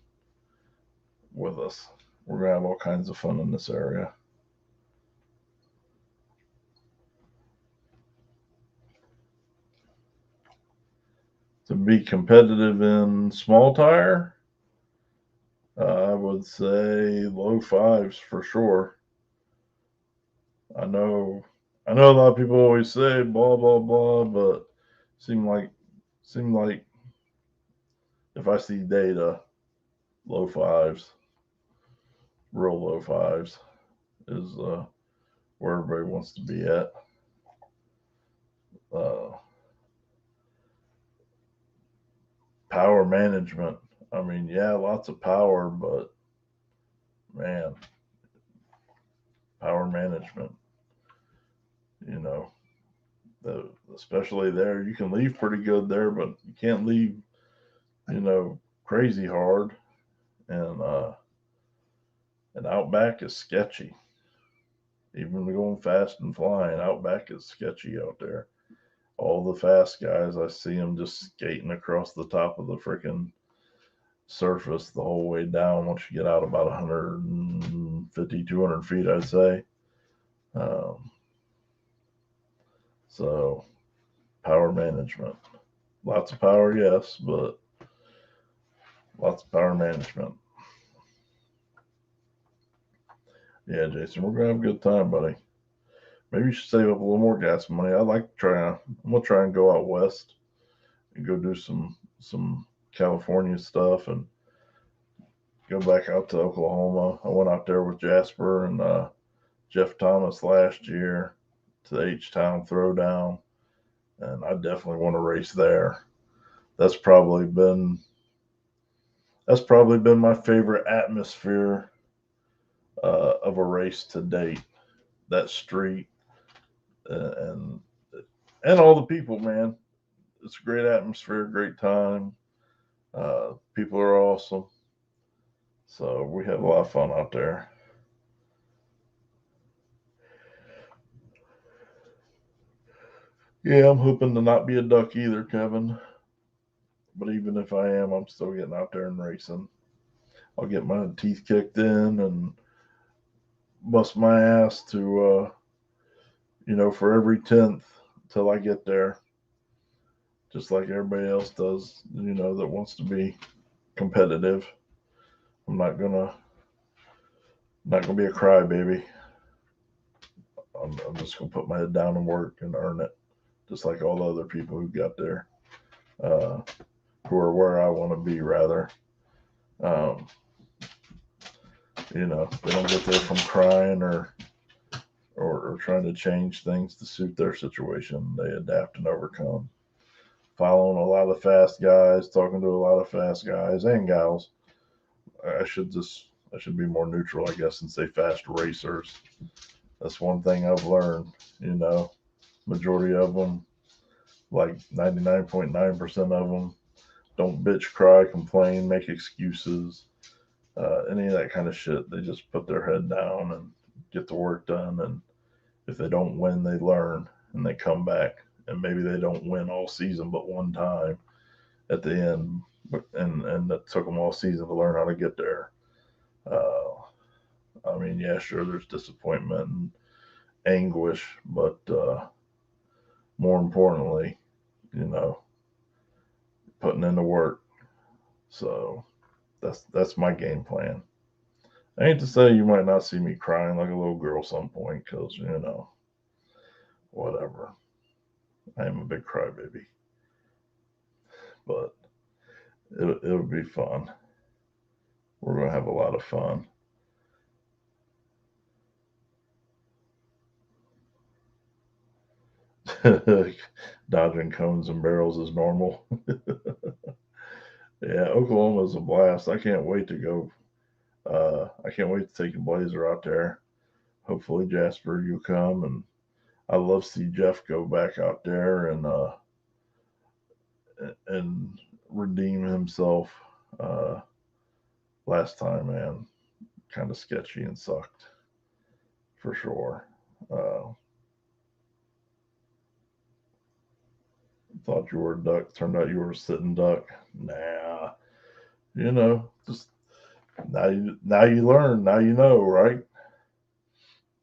with us. We're gonna have all kinds of fun in this area. To be competitive in small tire, I would say low 5s for sure. I know a lot of people always say blah blah blah, but seem like if I see data, low 5s, real low 5s is where everybody wants to be at. Power management. I mean, yeah, lots of power, but man, power management. You know, especially there, you can leave pretty good there, but you can't leave, crazy hard. And Outback is sketchy. Even going fast and flying, Outback is sketchy out there. All the fast guys, I see them just skating across the top of the freaking surface the whole way down once you get out about 150, 200 feet, I'd say. So, power management. Lots of power, yes, but lots of power management. Yeah, Jason, we're gonna have a good time, buddy. Maybe you should save up a little more gas money. I'm gonna try and go out west and go do some California stuff and go back out to Oklahoma. I went out there with Jasper and Jeff Thomas last year to the H-Town Throwdown, and I definitely want to race there. That's probably been my favorite atmosphere of a race to date. That street and all the people, man. It's a great atmosphere, great time. People are awesome. So we have a lot of fun out there. Yeah, I'm hoping to not be a duck either, Kevin. But even if I am, I'm still getting out there and racing. I'll get my teeth kicked in and bust my ass to, for every 10th till I get there. Just like everybody else does, that wants to be competitive. I'm not gonna be a crybaby. I'm just gonna put my head down and work and earn it, just like all the other people who got there, who are where I want to be. Rather, they don't get there from crying or trying to change things to suit their situation. They adapt and overcome. Following a lot of fast guys, talking to a lot of fast guys and gals. I should be more neutral, I guess, and say fast racers. That's one thing I've learned. Majority of them, like 99.9% of them, don't bitch, cry, complain, make excuses, any of that kind of shit. They just put their head down and get the work done. And if they don't win, they learn and they come back. And maybe they don't win all season, but one time at the end, and that took them all season to learn how to get there. I mean, yeah, sure, there's disappointment and anguish, but more importantly, putting in the work. So that's my game plan. I hate to say you might not see me crying like a little girl some point, because whatever. I am a big crybaby, but it'll be fun. We're gonna have a lot of fun. Dodging cones and barrels is normal. Yeah, Oklahoma's a blast. I can't wait to go. I can't wait to take a Blazer out there. Hopefully, Jasper, you come, and I love to see Jeff go back out there and redeem himself. Last time, man, kind of sketchy and sucked for sure. Thought you were a duck. Turned out you were a sitting duck. Nah, just now you learn. Now you know, right?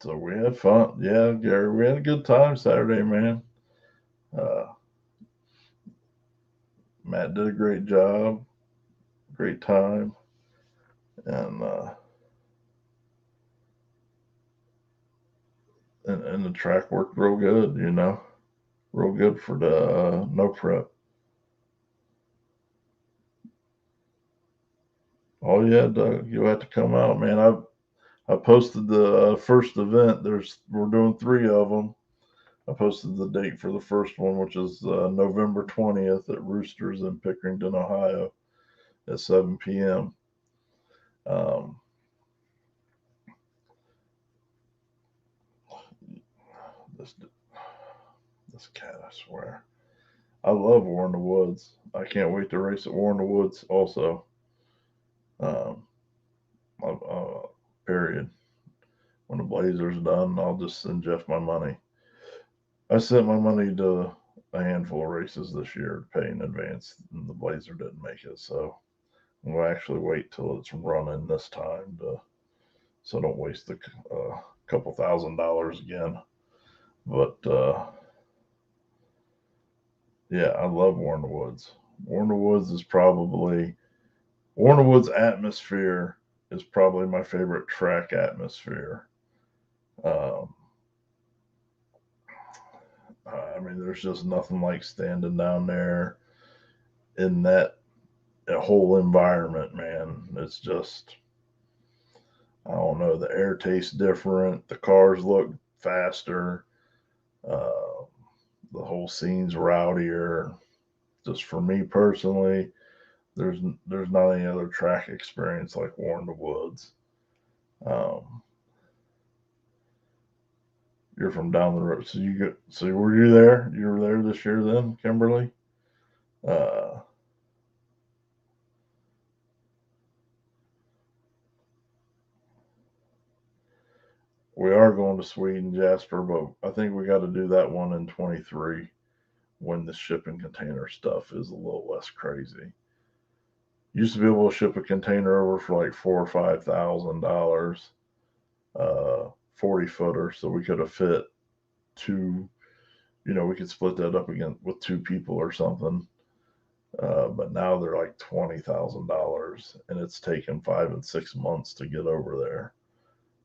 So we had fun. Yeah, Gary, we had a good time Saturday, man. Matt did a great job. Great time. And the track worked real good, real good for the no prep. Oh yeah, Doug, you have to come out, man. I posted the first event. We're doing 3 of them. I posted the date for the first one, which is November 20th at Roosters in Pickerington, Ohio, at 7 p.m. Um, This cat, I swear. I love War in the Woods. I can't wait to race at War in the Woods also. Um, period. When the Blazer's done, I'll just send Jeff my money. I sent my money to a handful of races this year to pay in advance, and the Blazer didn't make it. So I'm going to actually wait till it's running this time so I don't waste a couple $1,000s again. But yeah, I love War in the Woods. War in the Woods atmosphere is probably my favorite track atmosphere. Um, I mean, there's just nothing like standing down there in that whole environment, man. It's just, I don't know, the air tastes different, the cars look faster, uh, the whole scene's rowdier. Just for me personally, there's not any other track experience like War in the Woods. Um, you're from down the road, so were you there? You were there this year then, Kimberly? Uh, we are going to Sweden, Jasper, but I think we got to do that one in 23 when the shipping container stuff is a little less crazy. Used to be able to ship a container over for like $4,000 or $5,000, 40-footer, so we could have fit two. We could split that up again with two people or something. But now they're like $20,000, and it's taken 5 and 6 months to get over there.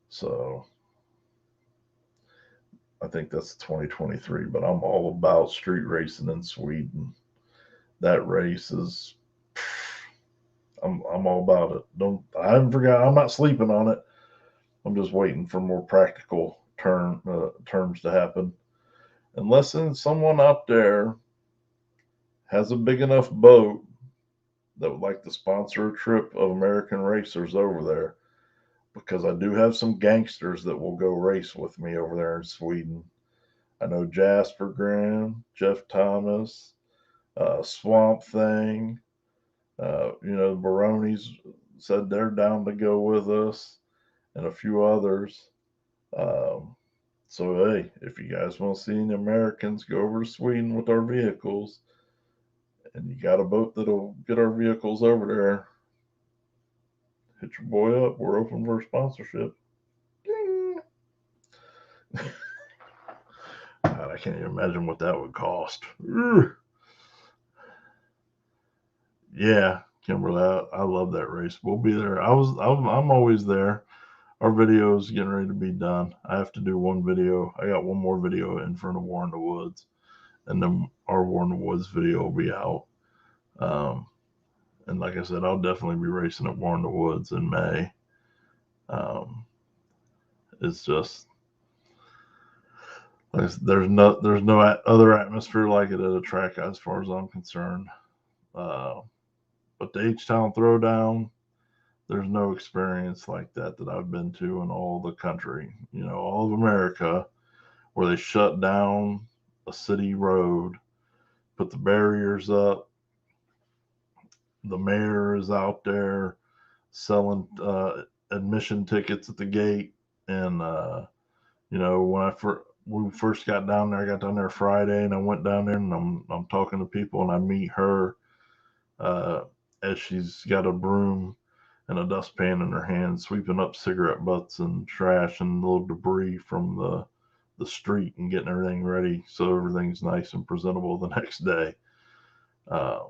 So I think that's 2023. But I'm all about street racing in Sweden. That race is, I'm all about it. I haven't forgot. I'm not sleeping on it. I'm just waiting for more practical terms to happen. Unless someone out there has a big enough boat that would like to sponsor a trip of American racers over there, because I do have some gangsters that will go race with me over there in Sweden. I know Jasper Graham, Jeff Thomas, Swamp Thing, the Baronis said they're down to go with us, and a few others. So, hey, if you guys want to see any Americans go over to Sweden with our vehicles, and you got a boat that'll get our vehicles over there, hit your boy up. We're open for a sponsorship. God, I can't even imagine what that would cost. Yeah, Kimberly, I love that race. We'll be there. I'm always there. Our video is getting ready to be done. I have to do one video. I got one more video in front of War in the Woods, and then our War in the Woods video will be out. And like I said, I'll definitely be racing at War in the Woods in May. It's just there's no other atmosphere like it at a track as far as I'm concerned. But the H-Town Throwdown, there's no experience like that I've been to in all the country, all of America, where they shut down a city road, put the barriers up. The mayor is out there selling admission tickets at the gate. And, when we first got down there, I got down there Friday, and I went down there, and I'm talking to people, and I meet her as she's got a broom and a dustpan in her hand, sweeping up cigarette butts and trash and little debris from the street and getting everything ready so everything's nice and presentable the next day. Where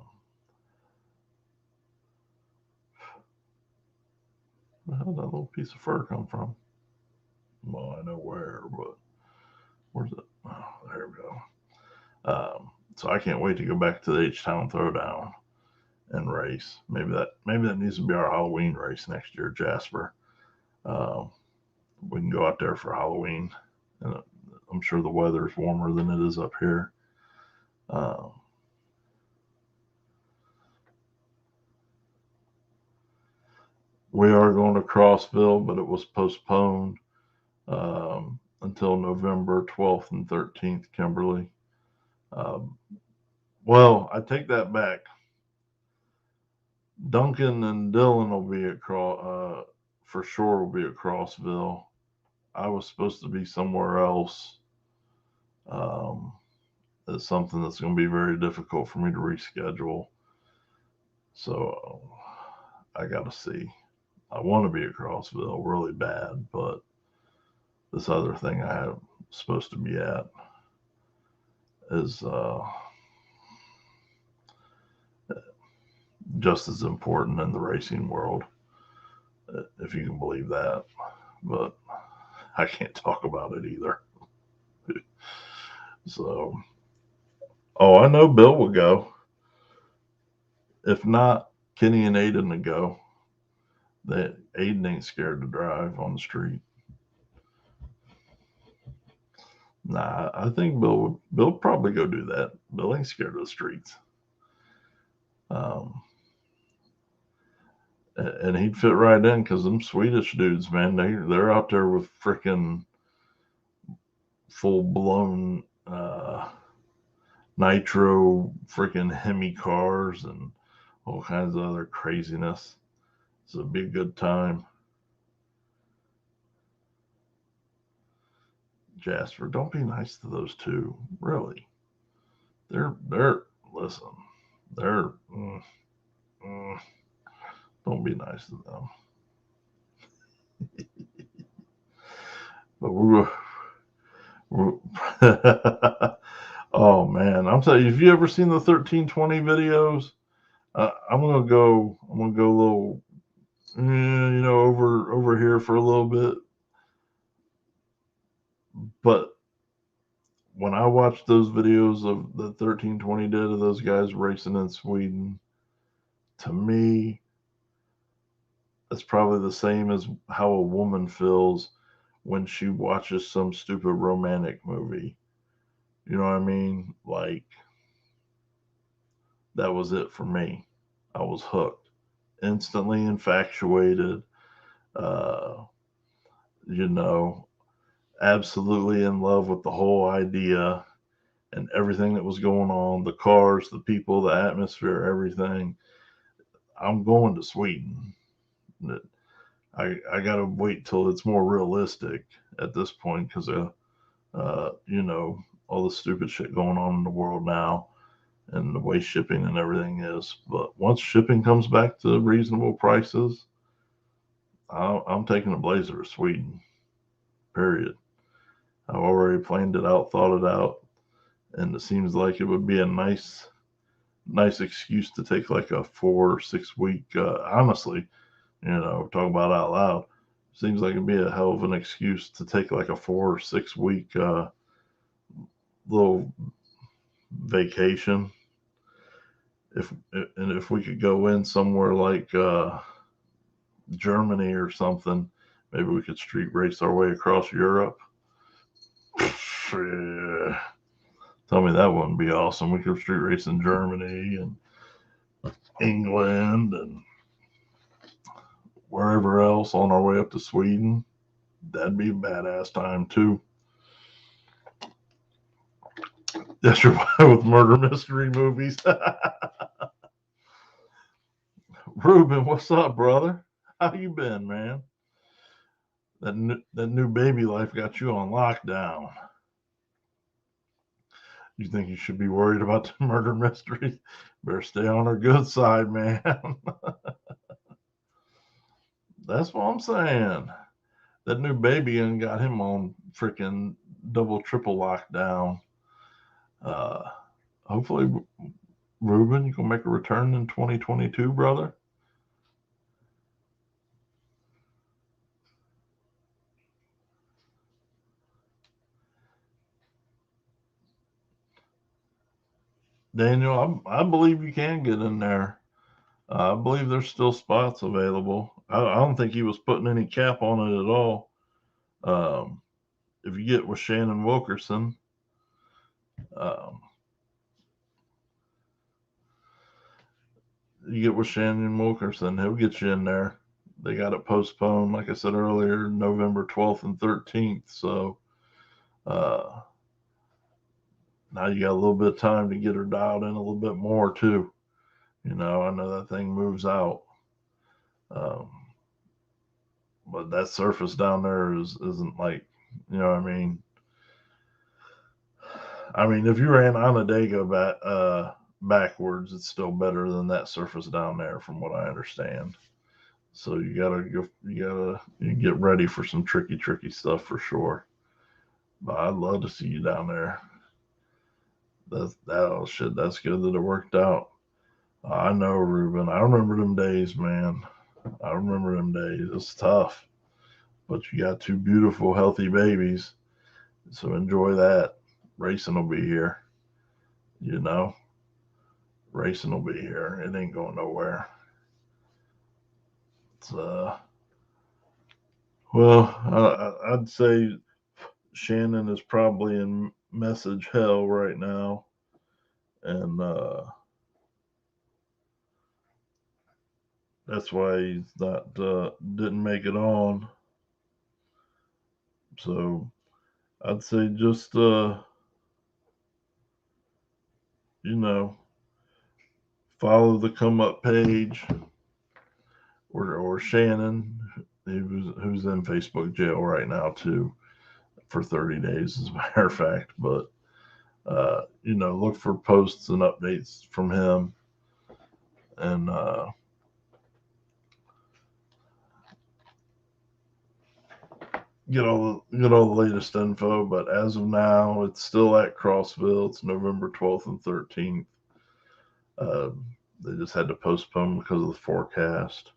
did that little piece of fur come from? Well, I know where, but where's it? Oh, there we go. So I can't wait to go back to the H-Town Throwdown and race. Maybe that needs to be our Halloween race next year, Jasper. We can go out there for Halloween, and I'm sure the weather is warmer than it is up here. We are going to Crossville, but it was postponed until November 12th and 13th, Kimberly. Um, well, I take that back. Duncan and Dylan will be at for sure will be at Crossville. I was supposed to be somewhere else. Um, it's something that's going to be very difficult for me to reschedule. So I got to see. I want to be at Crossville really bad, but this other thing I'm supposed to be at is just as important in the racing world, if you can believe that. But I can't talk about it either. So, oh, I know Bill would go. If not, Kenny and Aiden would go. Aiden ain't scared to drive on the street. Nah, I think Bill probably go do that. Bill ain't scared of the streets. Um, and he'd fit right in because them Swedish dudes, man, they're out there with freaking full blown nitro freaking Hemi cars and all kinds of other craziness. So it'd be a good time. Jasper, don't be nice to those two. Really, they're listen, they're mm, don't be nice to them. But we're oh man, I'm telling you, have you ever seen the 1320 videos? I'm gonna go. I'm gonna go a little, over here for a little bit. But when I watched those videos of the 1320 did of those guys racing in Sweden, to me, it's probably the same as how a woman feels when she watches some stupid romantic movie. You know what I mean? Like, that was it for me. I was hooked, instantly infatuated, uh, you know, absolutely in love with the whole idea and everything that was going on, the cars, the people, the atmosphere, everything. I'm going to Sweden. I got to wait till it's more realistic at this point because all the stupid shit going on in the world now and the way shipping and everything is. But once shipping comes back to reasonable prices, I'm taking a Blazer to Sweden. Period. I've already planned it out, thought it out, and it seems like it would be a nice excuse to take like a 4 or 6 week. Honestly, talk about out loud. Seems like it'd be a hell of an excuse to take like a 4 or 6 week little vacation. If we could go in somewhere like Germany or something, maybe we could street race our way across Europe. Yeah. Tell me that wouldn't be awesome. We could street race in Germany and England and wherever else on our way up to Sweden. That'd be a badass time too. That's your with murder mystery movies. Ruben, what's up, brother? How you been, man? That new baby life got you on lockdown. You think you should be worried about the murder mysteries? Better stay on our good side, man. That's what I'm saying. That new baby and got him on freaking double, triple lockdown. Hopefully, Ruben, you can make a return in 2022, brother. Daniel, I believe you can get in there. I believe there's still spots available. I don't think he was putting any cap on it at all. If you get with Shannon Wilkerson, um, he'll get you in there. They got it postponed, like I said earlier, November 12th and 13th. So Now you got a little bit of time to get her dialed in a little bit more too. I know that thing moves out. Um, but that surface down there isn't like, what I mean? I mean, if you ran Onondaga backwards, it's still better than that surface down there, from what I understand. So you get ready for some tricky stuff for sure. But I'd love to see you down there. Oh shit, that's good that it worked out. I know, Ruben. I remember them days, man. I remember them days. It's tough, but you got two beautiful, healthy babies, so enjoy that. Racing will be here. You know, racing will be here. It ain't going nowhere. It's I'd say Shannon is probably in message hell right now, and that's why he's not didn't make it on. So I'd say just you know follow the come up page, or Shannon, who's in Facebook jail right now too for 30 days, as a matter of fact. But look for posts and updates from him, and get all the latest info. But as of now, it's still at Crossville. It's November 12th and 13th. Uh, they just had to postpone because of the forecast.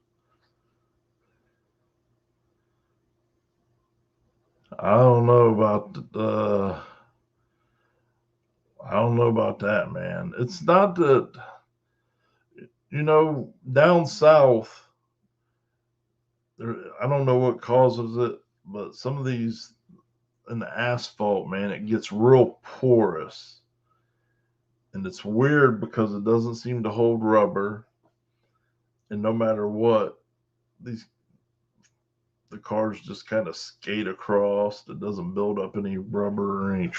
I don't know about I don't know about that, man. It's not that, down south. I don't know what causes it, but some of these in the asphalt, man, it gets real porous, and it's weird because it doesn't seem to hold rubber, and no matter what, these the cars just kind of skate across. It doesn't build up any rubber or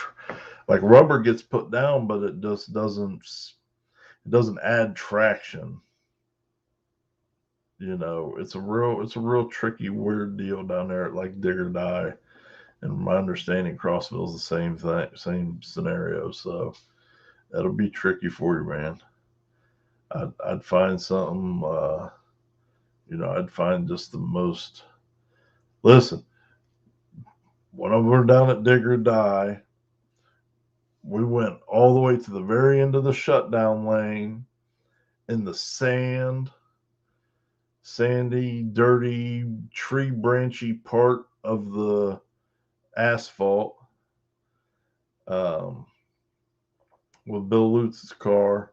like rubber gets put down, but it just doesn't add traction. It's a real tricky, weird deal down there at like Dig or Die. And my understanding, Crossville's the same thing, same scenario. So that'll be tricky for you, man. I'd find something. I'd find just the most. Listen, when we're down at Dig or Die, we went all the way to the very end of the shutdown lane in the sandy, dirty, tree branchy part of the asphalt, um, with Bill Lutz's car,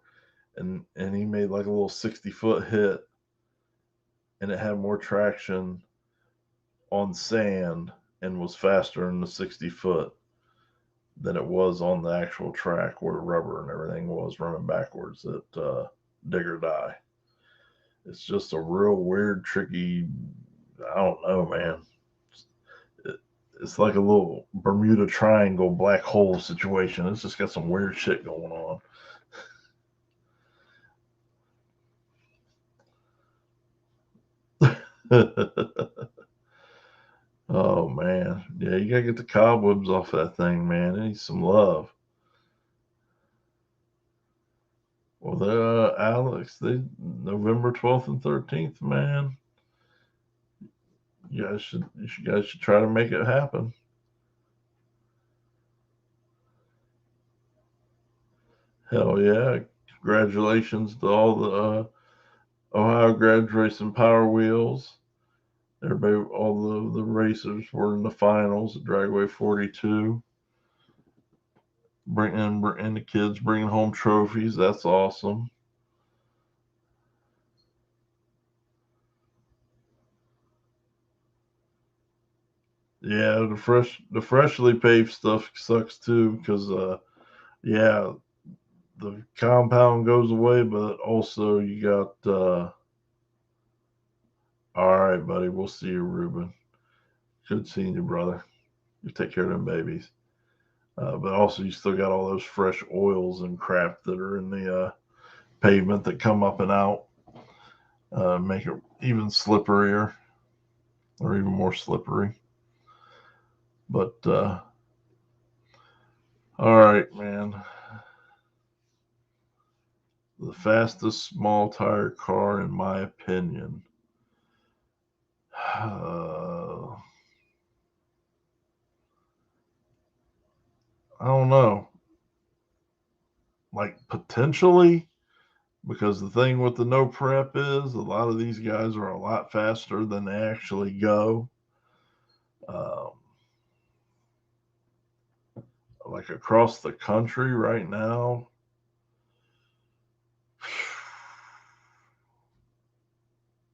and he made like a little 60-foot hit, and it had more traction on sand and was faster in the 60-foot than it was on the actual track where the rubber and everything was running backwards at Dig or Die. It's just a real weird, tricky. I don't know, man. It's like a little Bermuda Triangle black hole situation. It's just got some weird shit going on. Oh man, yeah, you gotta get the cobwebs off that thing, man. It needs some love. Well, Alex, they November 12th and 13th, man. You guys should try to make it happen. Hell yeah! Congratulations to all the Ohio grads racing Power Wheels. Everybody, all the racers were in the finals at Dragway 42. And the kids bringing home trophies. That's awesome. Yeah, the freshly paved stuff sucks too, because yeah, the compound goes away, but also you got all right, buddy. We'll see you, Ruben. Good seeing you, brother. You take care of them babies. But also, you still got all those fresh oils and crap that are in the pavement that come up and out, make it even slipperier or even more slippery. But all right, man. The fastest small tire car, in my opinion. I don't know. Like potentially, because the thing with the no prep is a lot of these guys are a lot faster than they actually go. Um, like across the country right now,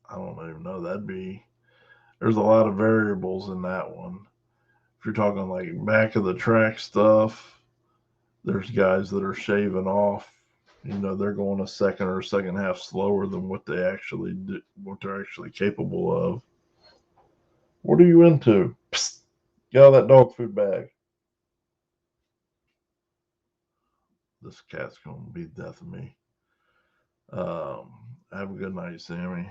I don't even know. There's a lot of variables in that one. If you're talking like back of the track stuff, there's guys that are shaving off. They're going a second or second half slower than what they actually do, what they're actually capable of. What are you into? Psst, get out of that dog food bag. This cat's gonna beat death of me. Have a good night, Sammy.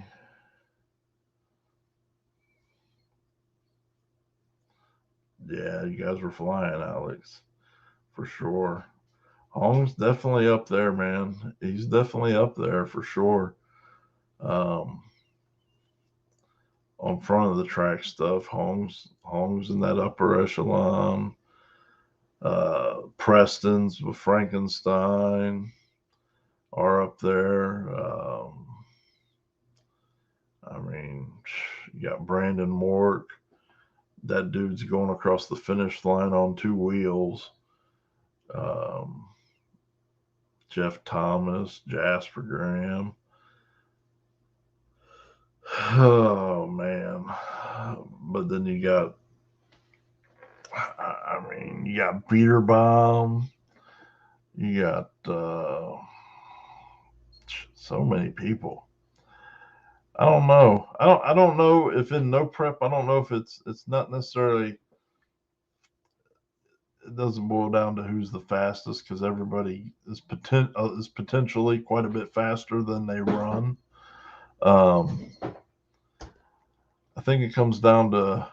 Yeah, you guys were flying, Alex, for sure. Hong's definitely up there, man. He's definitely up there for sure. Um, on front of the track stuff, Hong's in that upper echelon. Preston's with Frankenstein are up there. I mean, you got Brandon Mork. That dude's going across the finish line on two wheels. Um, Jeff Thomas, Jasper Graham. Oh man! But then you got, you got Beaterbomb. You got so many people. I don't know. I don't know if in no prep. I don't know if it's not necessarily. It doesn't boil down to who's the fastest because everybody is potentially quite a bit faster than they run. Um, I think it comes down to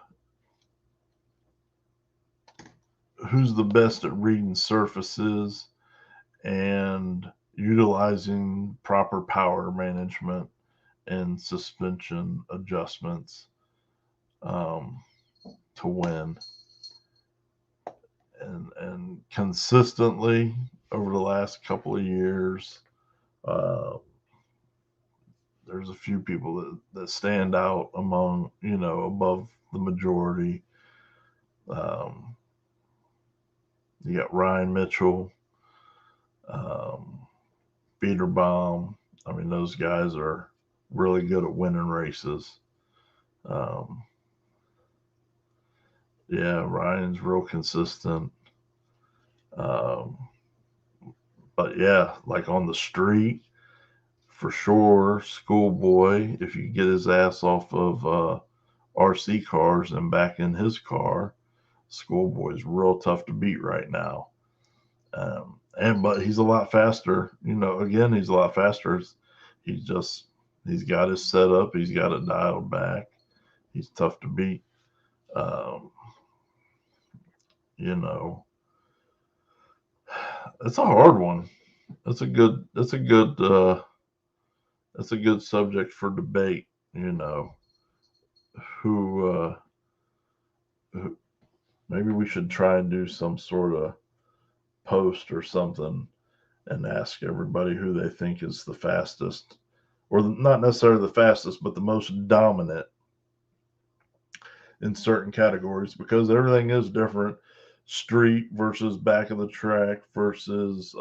who's the best at reading surfaces and utilizing proper power management and suspension adjustments um, to win. And consistently over the last couple of years, uh, there's a few people that stand out among, above the majority. Um, you got Ryan Mitchell, um, Beaterbomb. I mean, those guys are really good at winning races. Um, yeah, Ryan's real consistent. Um, but yeah, like on the street, for sure, Schoolboy, if you get his ass off of RC cars and back in his car, Schoolboy's real tough to beat right now. But he's a lot faster. Again, he's a lot faster. He's just he's got his setup. He's got it dialed back. He's tough to beat. Um, you know, it's a hard one. That's a good. That's a good. That's a good subject for debate. You know, who, who maybe we should try and do some sort of post or something and ask everybody who they think is the fastest, or not necessarily the fastest, but the most dominant in certain categories because everything is different. Street versus back of the track versus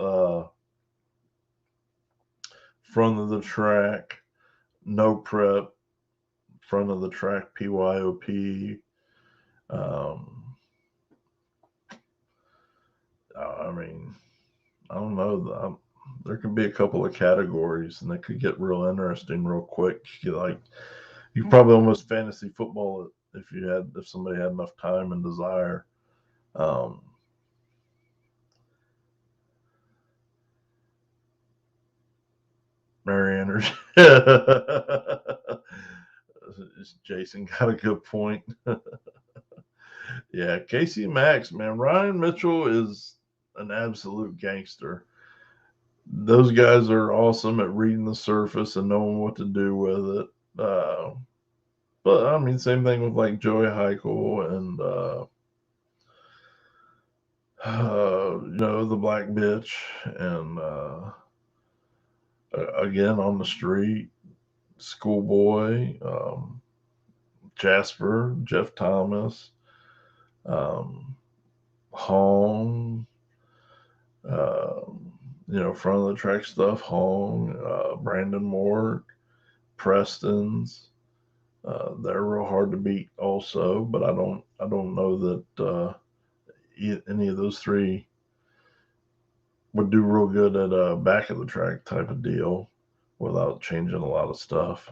front of the track, no prep, front of the track, PYOP. Um, I mean, I don't know. There could be a couple of categories, and they could get real interesting real quick. You probably almost fantasy football it if somebody had enough time and desire. Um, Marianne. Jason got a good point. Yeah, Casey Max, man. Ryan Mitchell is an absolute gangster. Those guys are awesome at reading the surface and knowing what to do with it. But I mean, same thing with like Joey Heichel and the black bitch, and again on the street, Schoolboy, Jasper, Jeff Thomas, um, Hong, front of the track stuff, Hong, Brandon Moore, Preston's. They're real hard to beat also, but I don't know that any of those three would do real good at a back of the track type of deal without changing a lot of stuff.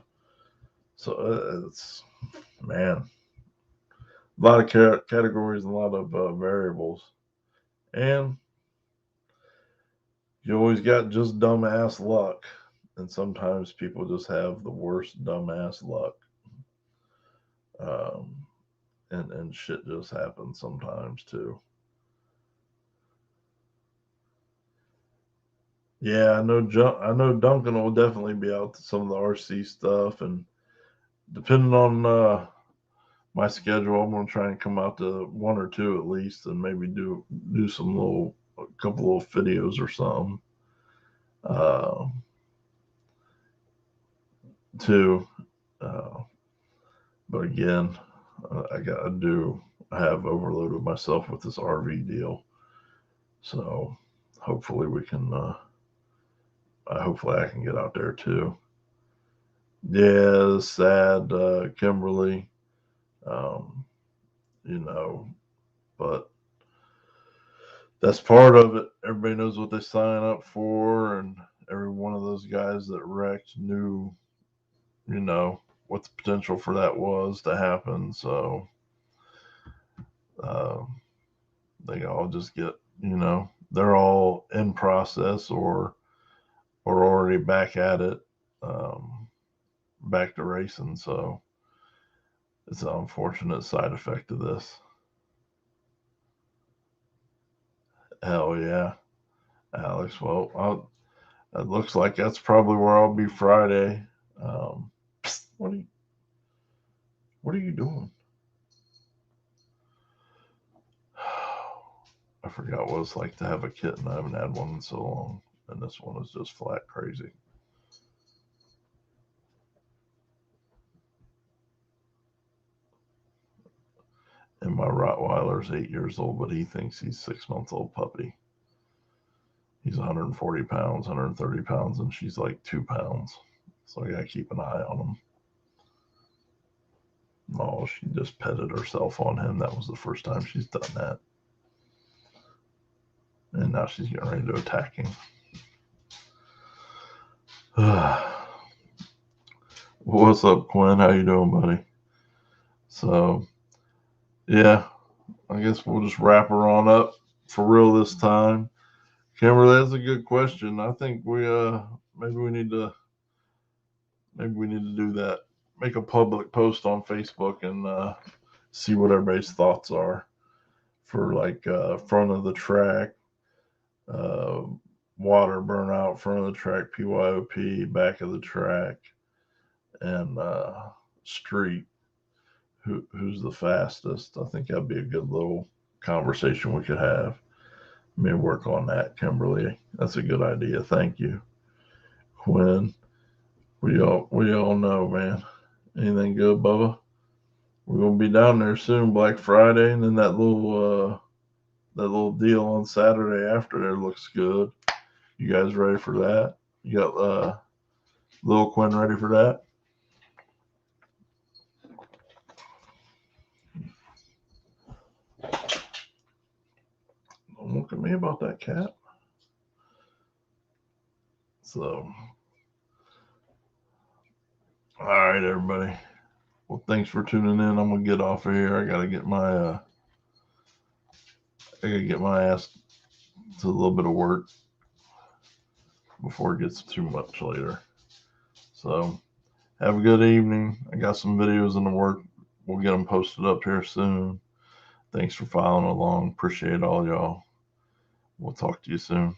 So it's, man, a lot of categories and a lot of variables, and you always got just dumbass luck, and sometimes people just have the worst dumbass luck. Um, and shit just happens sometimes too. Yeah, I know Duncan will definitely be out to some of the RC stuff, and depending on my schedule, I'm gonna try and come out to one or two at least, and maybe do some a couple little videos or something. Uh, too. Uh, but again, I have overloaded myself with this RV deal. So hopefully we can, hopefully I can get out there too. Yeah, it's sad, Kimberly, um, you know, but that's part of it. Everybody knows what they sign up for, and every one of those guys that wrecked knew, what the potential for that was to happen. So, um, they all just get, they're all in process or already back at it, um, back to racing. So it's an unfortunate side effect of this. Hell yeah, Alex. Well, it looks like that's probably where I'll be Friday. Um, what are you What are you doing? I forgot what it's like to have a kitten. I haven't had one in so long, and this one is just flat crazy. And my Rottweiler's 8 years old, but he thinks he's 6 months old puppy. He's 140 pounds, 130 pounds, and she's like 2 pounds. So I gotta keep an eye on him. Oh, she just petted herself on him. That was the first time she's done that. And now she's getting ready to attack him. What's up, Quinn? How you doing, buddy? So, yeah, I guess we'll just wrap her on up for real this time. Kimberly, that's a good question. I think maybe we need to do that. Make a public post on Facebook and see what everybody's thoughts are for like front of the track, uh, water burnout, front of the track, PYOP, back of the track, and street. Who's the fastest? I think that'd be a good little conversation we could have. Maybe work on that, Kimberly. That's a good idea. Thank you, Quinn. We all know, man. Anything good, Bubba? We're gonna be down there soon, Black Friday, and then that little deal on Saturday after there looks good. You guys ready for that? You got little Quinn ready for that? Don't look at me about that, cat. So, all right, everybody. Well, thanks for tuning in. I'm gonna get off of here. I gotta get my ass to a little bit of work before it gets too much later. So have a good evening. I got some videos in the work. We'll get them posted up here soon. Thanks for following along. Appreciate all y'all. We'll talk to you soon.